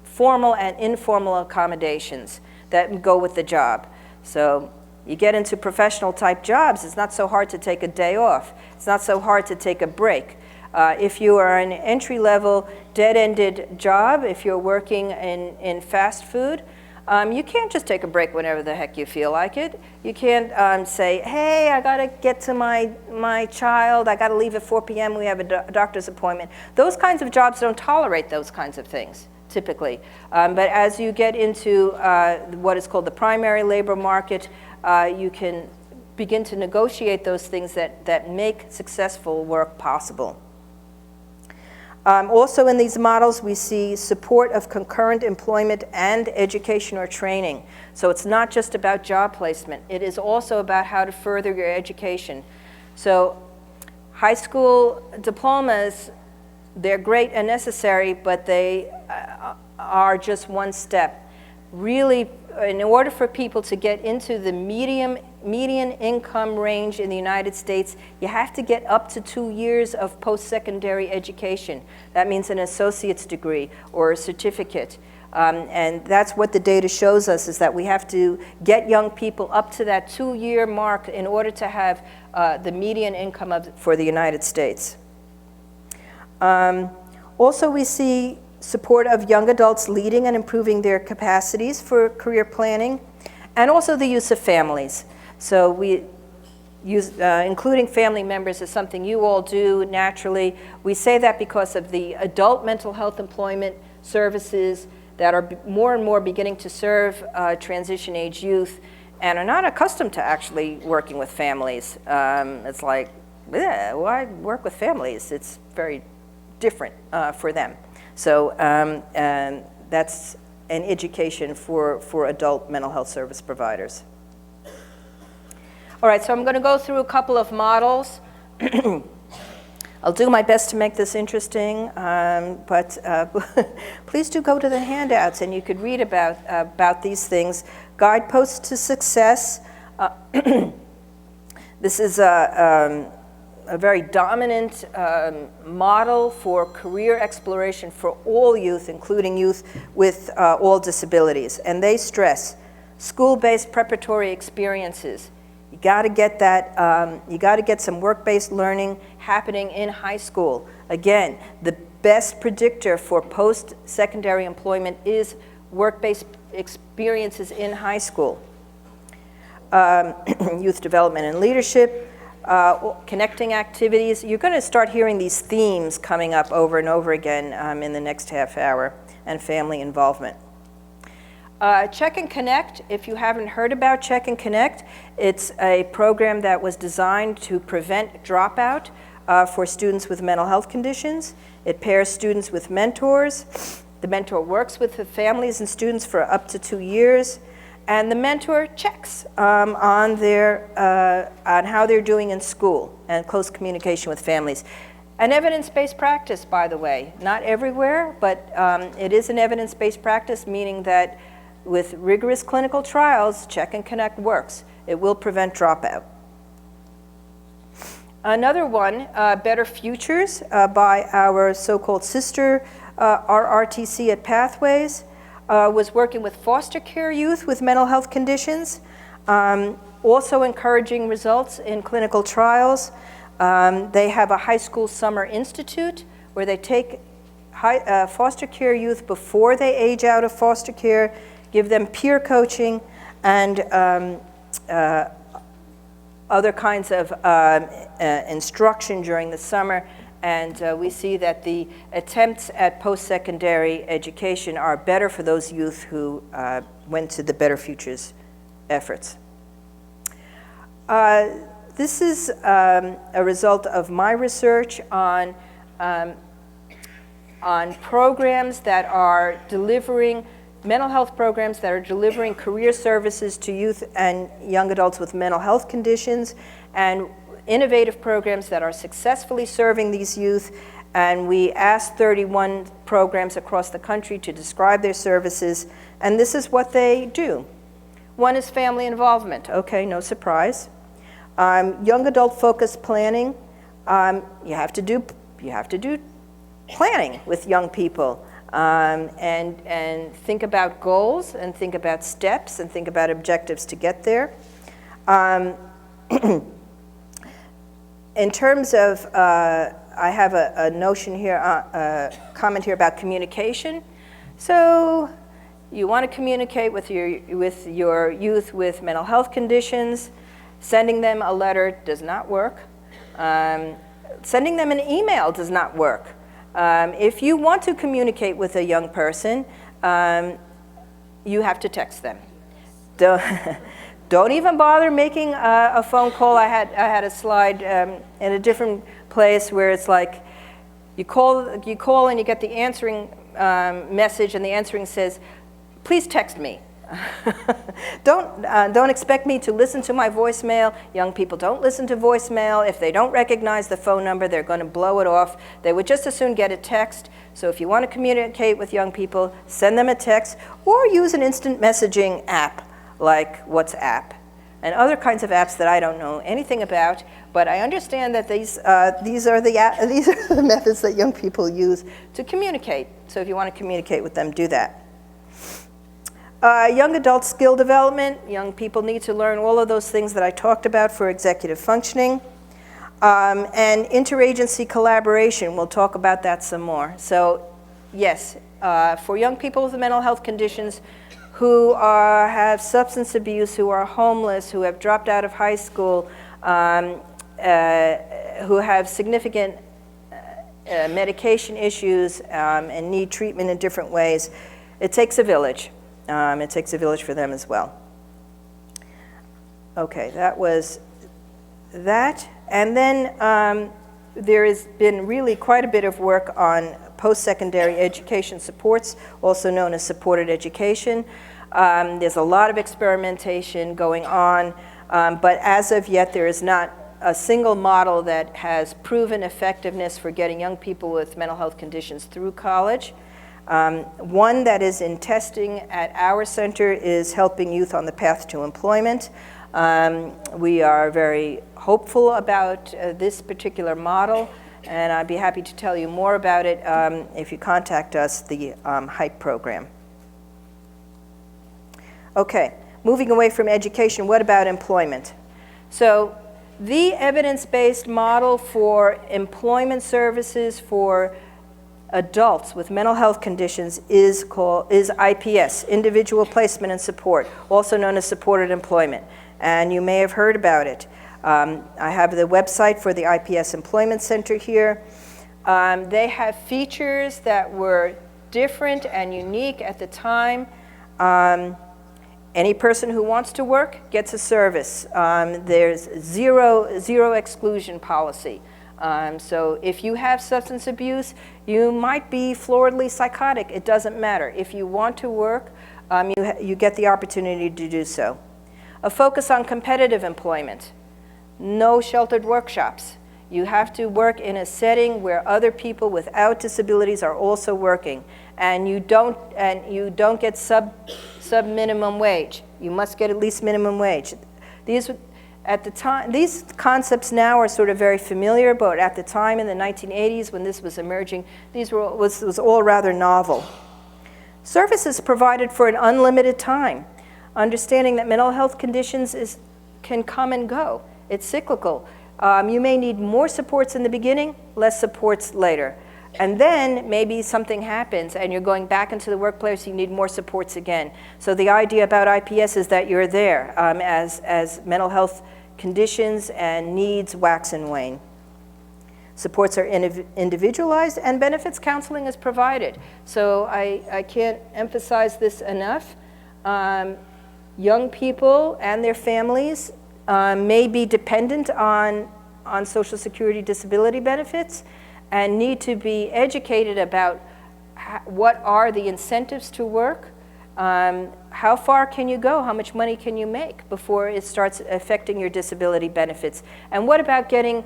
Speaker 1: formal and informal accommodations that go with the job. So you get into professional type jobs, it's not so hard to take a day off. It's not so hard to take a break. If you are an entry-level, dead-ended job, if you're working in fast food, you can't just take a break whenever the heck you feel like it. You can't say, hey, I gotta get to my child, I gotta leave at 4 p.m., we have a doctor's appointment. Those kinds of jobs don't tolerate those kinds of things, typically. But as you get into what is called the primary labor market, you can begin to negotiate those things that make successful work possible. Also in these models, we see support of concurrent employment and education or training. So it's not just about job placement. It is also about how to further your education. So high school diplomas, they're great and necessary, but they are just one step. Really, in order for people to get into the median income range in the United States, you have to get up to 2 years of post-secondary education. That means an associate's degree or a certificate. And that's what the data shows us, is that we have to get young people up to that 2-year mark in order to have the median income for the United States. Also, we see support of young adults leading and improving their capacities for career planning, and also the use of families. So we use, including family members is something you all do naturally. We say that because of the adult mental health employment services that are more and more beginning to serve transition age youth and are not accustomed to actually working with families. It's like, yeah, why work with families? It's very different for them. So that's an education for adult mental health service providers. All right, so I'm going to go through a couple of models. I'll do my best to make this interesting, but please do go to the handouts and you could read about these things. Guideposts to Success. This is a very dominant model for career exploration for all youth, including youth with all disabilities. And they stress school-based preparatory experiences. You got to get that, you got to get some work-based learning happening in high school. Again, the best predictor for post-secondary employment is work-based experiences in high school. Youth development and leadership, connecting activities. You're going to start hearing these themes coming up over and over again in the next half hour, and family involvement. Check and Connect, if you haven't heard about Check and Connect, it's a program that was designed to prevent dropout for students with mental health conditions. It pairs students with mentors. The mentor works with the families and students for up to 2 years, and the mentor checks on how they're doing in school, and close communication with families. An evidence-based practice, by the way, not everywhere, but it is an evidence-based practice, meaning that with rigorous clinical trials, Check and Connect works. It will prevent dropout. Another one, Better Futures, by our so-called sister RRTC at Pathways, was working with foster care youth with mental health conditions, also encouraging results in clinical trials. They have a high school summer institute where they take foster care youth before they age out of foster care, give them peer coaching and other kinds of instruction during the summer, And we see that the attempts at post-secondary education are better for those youth who went to the Better Futures efforts. This is a result of my research on programs that are delivering, mental health programs that are delivering career services to youth and young adults with mental health conditions, and innovative programs that are successfully serving these youth. And we asked 31 programs across the country to describe their services, and this is what they do. One is family involvement. Okay, no surprise. Young adult focused planning. You have to do planning with young people, and think about goals, and think about steps, and think about objectives to get there. In terms of, I have a notion here, a comment here about communication. So you want to communicate with your youth with mental health conditions. Sending them a letter does not work. Sending them an email does not work. If you want to communicate with a young person, you have to text them. Don't even bother making a phone call. I had a slide in a different place where it's like you call and you get the answering message, and the answering says, "Please text me." Don't expect me to listen to my voicemail. Young people don't listen to voicemail. If they don't recognize the phone number, they're going to blow it off. They would just as soon get a text. So if you want to communicate with young people, send them a text, or use an instant messaging app like WhatsApp and other kinds of apps that I don't know anything about. But I understand that these are the methods that young people use to communicate. So if you want to communicate with them, do that. Young adult skill development. Young people need to learn all of those things that I talked about for executive functioning. And interagency collaboration, we'll talk about that some more. So yes, for young people with mental health conditions who have substance abuse, who are homeless, who have dropped out of high school, who have significant medication issues and need treatment in different ways, it takes a village. It takes a village for them as well. Okay, that was that. And then there has been really quite a bit of work on post-secondary education supports, also known as supported education. There's a lot of experimentation going on, but as of yet there is not a single model that has proven effectiveness for getting young people with mental health conditions through college. One that is in testing at our center is helping youth on the path to employment. We are very hopeful about this particular model, and I'd be happy to tell you more about it if you contact us, the HYPE program. Okay, moving away from education, what about employment? So the evidence-based model for employment services for adults with mental health conditions is IPS, Individual Placement and Support, also known as supported employment. And you may have heard about it. I have the website for the IPS Employment Center here. They have features that were different and unique at the time. Any person who wants to work gets a service. There's zero exclusion policy. So if you have substance abuse, you might be floridly psychotic. It doesn't matter. If you want to work, you get the opportunity to do so. A focus on competitive employment. No sheltered workshops. You have to work in a setting where other people without disabilities are also working, and you don't get sub minimum wage. You must get at least minimum wage. At the time, these concepts now are sort of very familiar, but at the time in the 1980s when this was emerging, was all rather novel. Services provided for an unlimited time. Understanding that mental health conditions can come and go. It's cyclical. You may need more supports in the beginning, less supports later. And then maybe something happens and you're going back into the workplace, you need more supports again. So the idea about IPS is that you're there as mental health conditions and needs wax and wane. Supports are individualized, and benefits counseling is provided. So I can't emphasize this enough. Young people and their families may be dependent on Social Security disability benefits and need to be educated about what are the incentives to work, how far can you go, how much money can you make before it starts affecting your disability benefits, and what about getting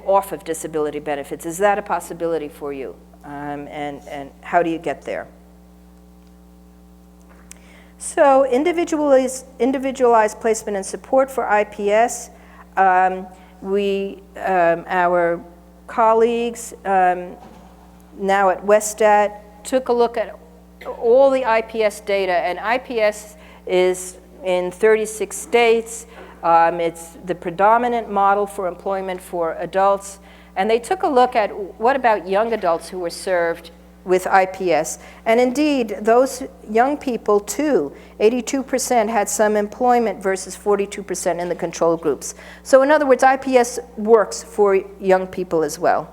Speaker 1: off of disability benefits? Is that a possibility for you, and how do you get there? So individualized placement and support for IPS. Our colleagues now at Westat took a look at all the IPS data, and IPS is in 36 states. It's the predominant model for employment for adults. And they took a look at what about young adults who were served with IPS. And indeed, those young people too, 82% had some employment versus 42% in the control groups. So in other words, IPS works for young people as well.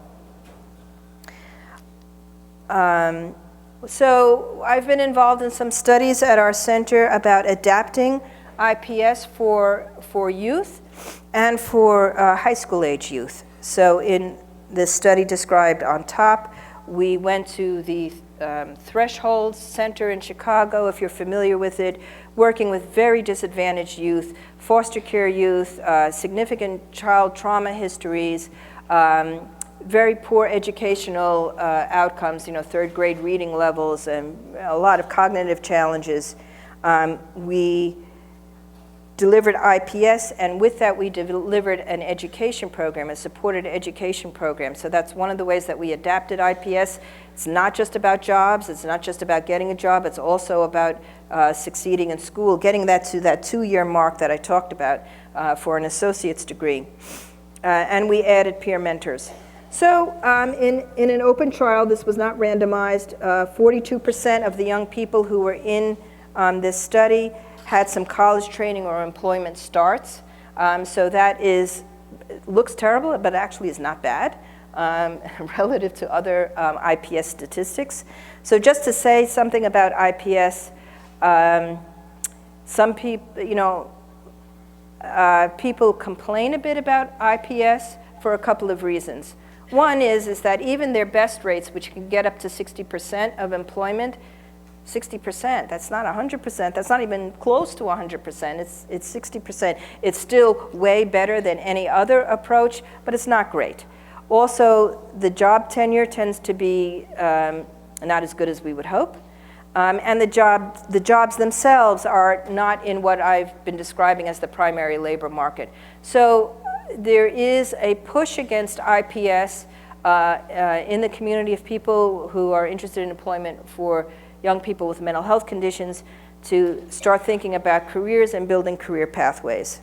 Speaker 1: So I've been involved in some studies at our center about adapting IPS for youth and for high school age youth. So in the study described on top, we went to the Thresholds Center in Chicago, if you're familiar with it, working with very disadvantaged youth, foster care youth, significant child trauma histories, very poor educational outcomes, third grade reading levels, and a lot of cognitive challenges. We delivered IPS, and with that we delivered an education program, a supported education program. So that's one of the ways that we adapted IPS. It's not just about jobs, it's not just about getting a job, it's also about succeeding in school, getting that to that 2-year mark that I talked about for an associate's degree. And we added peer mentors. So in an open trial, this was not randomized, 42% of the young people who were in this study had some college training or employment starts. So that looks terrible, but actually is not bad relative to other IPS statistics. So just to say something about IPS, some people, people complain a bit about IPS for a couple of reasons. One is that even their best rates, which can get up to 60% of employment, 60%, that's not 100%, that's not even close to 100%, it's 60%. It's still way better than any other approach, but it's not great. Also, the job tenure tends to be not as good as we would hope. And the jobs themselves are not in what I've been describing as the primary labor market. So there is a push against IPS in the community of people who are interested in employment for young people with mental health conditions to start thinking about careers and building career pathways.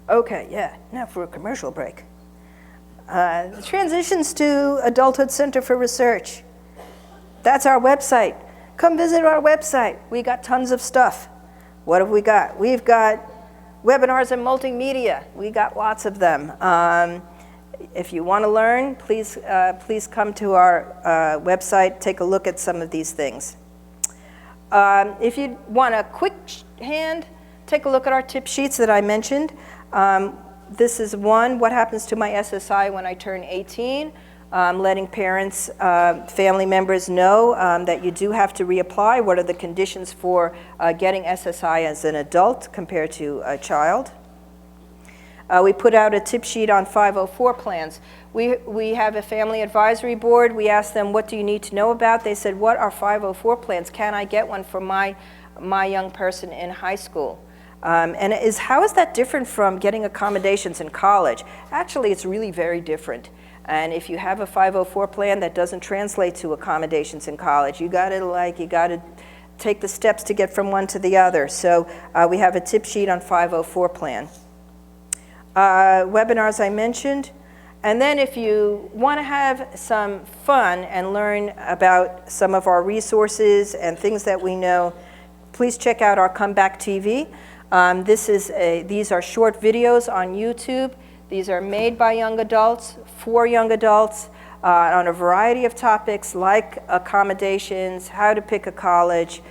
Speaker 1: Okay, yeah, now for a commercial break. Transitions to Adulthood Center for Research. That's our website. Come visit our website. We got tons of stuff. What have we got? We've got webinars and multimedia. We got lots of them. If you want to learn, please come to our website, take a look at some of these things. If you want a quick hand, take a look at our tip sheets that I mentioned. This is one, what happens to my SSI when I turn 18? Letting parents, family members know that you do have to reapply. What are the conditions for getting SSI as an adult compared to a child? We put out a tip sheet on 504 plans. We have a family advisory board. We asked them, what do you need to know about? They said, what are 504 plans? Can I get one for my young person in high school? And how is that different from getting accommodations in college? Actually, it's really very different. And if you have a 504 plan that doesn't translate to accommodations in college, you gotta take the steps to get from one to the other. So we have a tip sheet on 504 plan. Webinars I mentioned. And then if you want to have some fun and learn about some of our resources and things that we know, please check out our Comeback TV. These are short videos on YouTube. These are made by young adults, for young adults, on a variety of topics like accommodations, how to pick a college,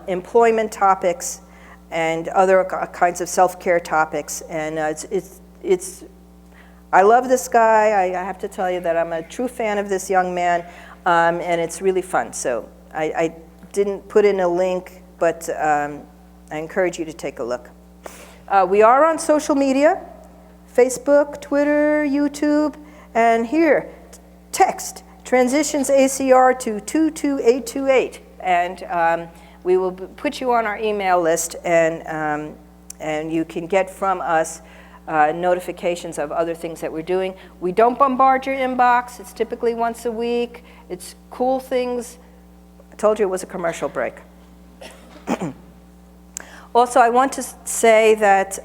Speaker 1: employment topics, and other kinds of self-care topics. And I love this guy. I have to tell you that I'm a true fan of this young man, and it's really fun. So I didn't put in a link, but I encourage you to take a look. We are on social media, Facebook, Twitter, YouTube, and here, text transitions ACR to 22828, and we will put you on our email list, and you can get from us notifications of other things that we're doing. We don't bombard your inbox. It's typically once a week. It's cool things. I told you it was a commercial break. Also, I want to say that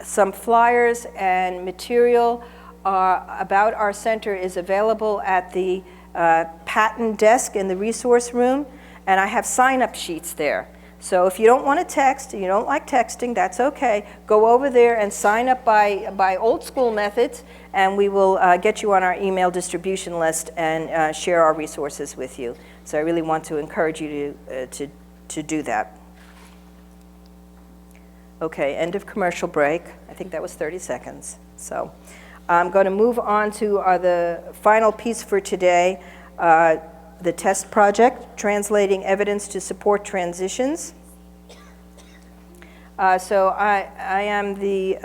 Speaker 1: some flyers and material about our center is available at the patent desk in the resource room, and I have sign-up sheets there. So if you don't want to text, you don't like texting, that's okay. Go over there and sign up by old school methods, and we will get you on our email distribution list and share our resources with you. So I really want to encourage you to do that. Okay, end of commercial break. I think that was 30 seconds. So I'm going to move on to the final piece for today, the test project, translating evidence to support transitions. So I am the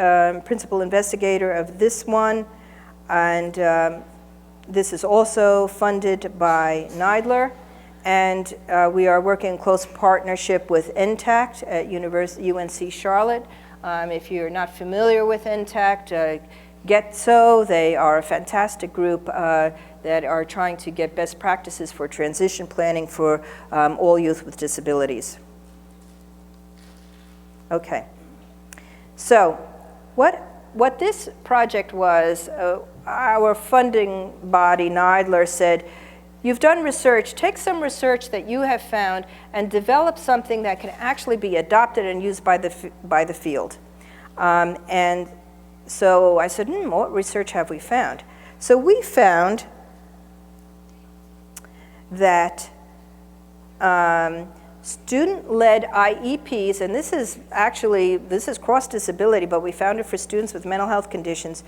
Speaker 1: principal investigator of this one, and this is also funded by NIDLR, and we are working in close partnership with NTACT at UNC Charlotte. If you're not familiar with NTACT, get so. They are a fantastic group that are trying to get best practices for transition planning for all youth with disabilities. Okay, so what this project was, our funding body, NIDLR, said, you've done research, take some research that you have found and develop something that can actually be adopted and used by the field. And so I said, what research have we found? So we found that student-led IEPs, and this is cross-disability, but we found it for students with mental health conditions.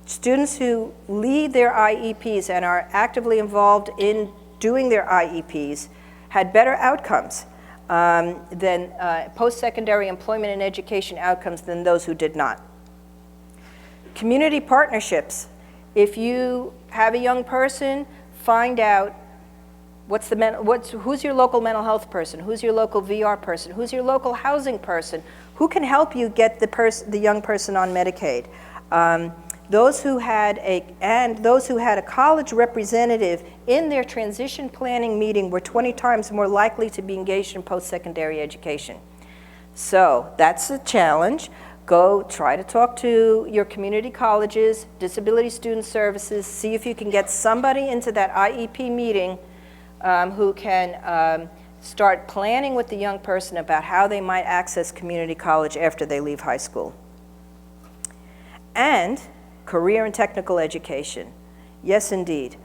Speaker 1: Students who lead their IEPs and are actively involved in doing their IEPs had better outcomes than post-secondary employment and education outcomes than those who did not. Community partnerships. If you have a young person, find out who's your local mental health person, who's your local VR person, who's your local housing person, who can help you get the young person on Medicaid. Those who had a college representative in their transition planning meeting were 20 times more likely to be engaged in post-secondary education. So that's a challenge. Go try to talk to your community colleges, disability student services, see if you can get somebody into that IEP meeting who can start planning with the young person about how they might access community college after they leave high school. And career and technical education. Yes, indeed.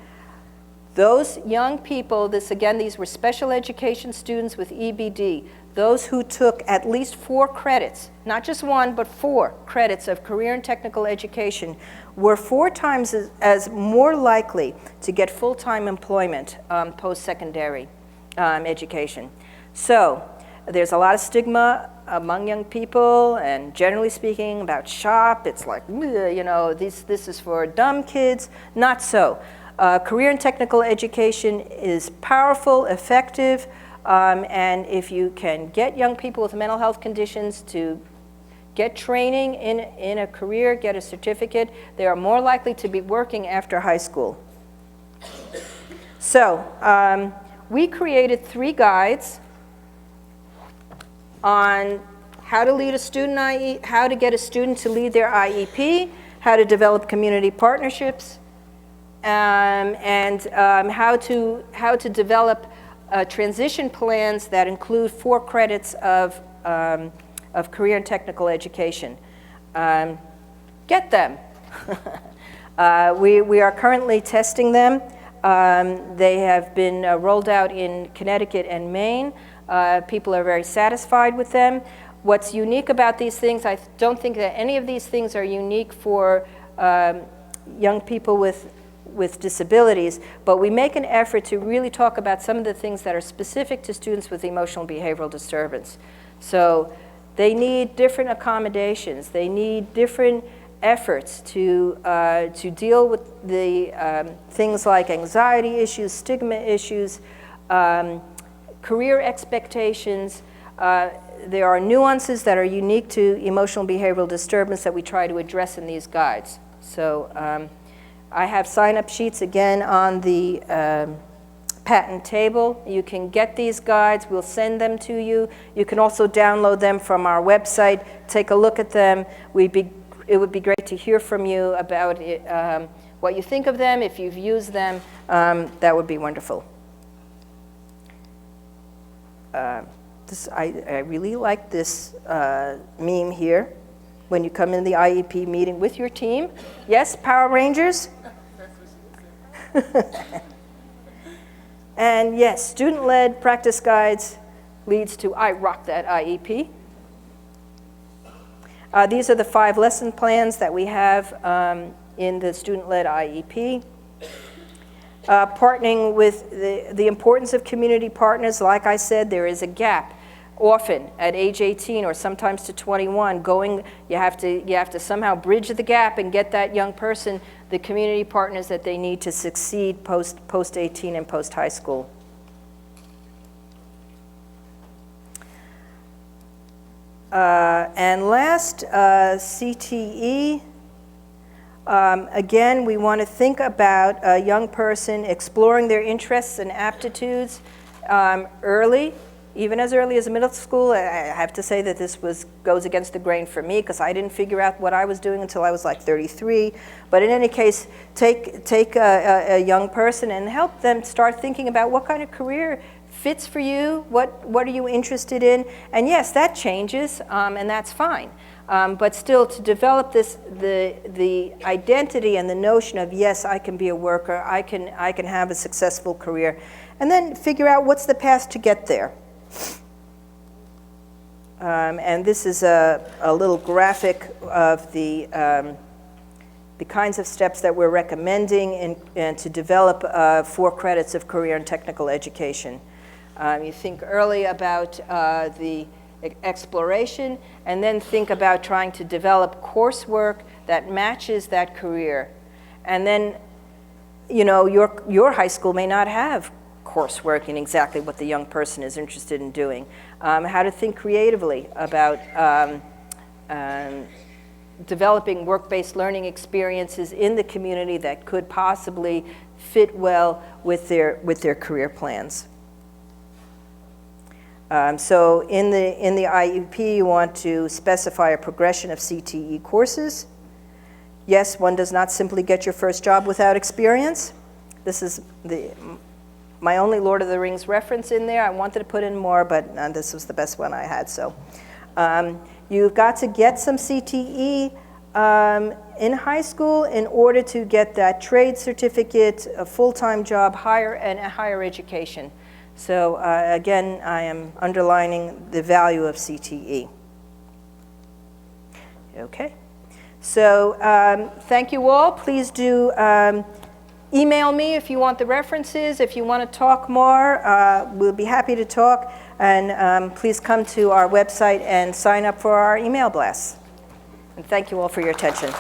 Speaker 1: Those young people, these were special education students with EBD, those who took at least 4 credits, not just 1, but 4 credits of career and technical education, were 4 times as more likely to get full-time employment post-secondary education. So there's a lot of stigma among young people, and generally speaking, about SHOP. It's like, this is for dumb kids. Not so. Career and technical education is powerful, effective, and if you can get young people with mental health conditions to get training in a career, get a certificate, they are more likely to be working after high school. So we created 3 guides on how to lead a student IEP, how to get a student to lead their IEP, how to develop community partnerships, and how to develop transition plans that include 4 credits of of career and technical education. Get them. We are currently testing them. They have been rolled out in Connecticut and Maine. People are very satisfied with them. What's unique about these things, I don't think that any of these things are unique for young people with disabilities, but we make an effort to really talk about some of the things that are specific to students with emotional behavioral disturbance. So they need different accommodations. They need different efforts to deal with the things like anxiety issues, stigma issues, career expectations. There are nuances that are unique to emotional behavioral disturbance that we try to address in these guides. So I have sign-up sheets again on the patent table. You can get these guides. We'll send them to you. You can also download them from our website. Take a look at them. It would be great to hear from you about it, what you think of them. If you've used them, that would be wonderful. I really like this meme here. When you come in the IEP meeting with your team. Yes, Power Rangers? And yes, student-led practice guides leads to I rock that IEP. These are the 5 lesson plans that we have in the student-led IEP. Partnering with the importance of community partners. Like I said, there is a gap. Often at age 18 or sometimes to 21, you have to somehow bridge the gap and get that young person the community partners that they need to succeed post 18 and post high school. And last, CTE. Again, we want to think about a young person exploring their interests and aptitudes early. Even as early as middle school. I have to say that this goes against the grain for me because I didn't figure out what I was doing until I was like 33. But in any case, take a young person and help them start thinking about what kind of career fits for you, what are you interested in? And yes, that changes, and that's fine. But still, to develop the identity and the notion of, yes, I can be a worker, I can have a successful career, and then figure out what's the path to get there. And this is a little graphic of the kinds of steps that we're recommending and to develop 4 credits of career and technical education. You think early about the exploration, and then think about trying to develop coursework that matches that career. And then, you know, your high school may not have coursework in exactly what the young person is interested in doing. How to think creatively about developing work-based learning experiences in the community that could possibly fit well with their career plans. So in the IEP, you want to specify a progression of CTE courses. Yes, one does not simply get your first job without experience. This is my only Lord of the Rings reference in there. I wanted to put in more, but this was the best one I had. So you've got to get some CTE in high school in order to get that trade certificate, a full-time job, higher education. So again, I am underlining the value of CTE. Okay. So thank you all. Please do email me if you want the references. If you want to talk more, we'll be happy to talk. And please come to our website and sign up for our email blasts. And thank you all for your attention.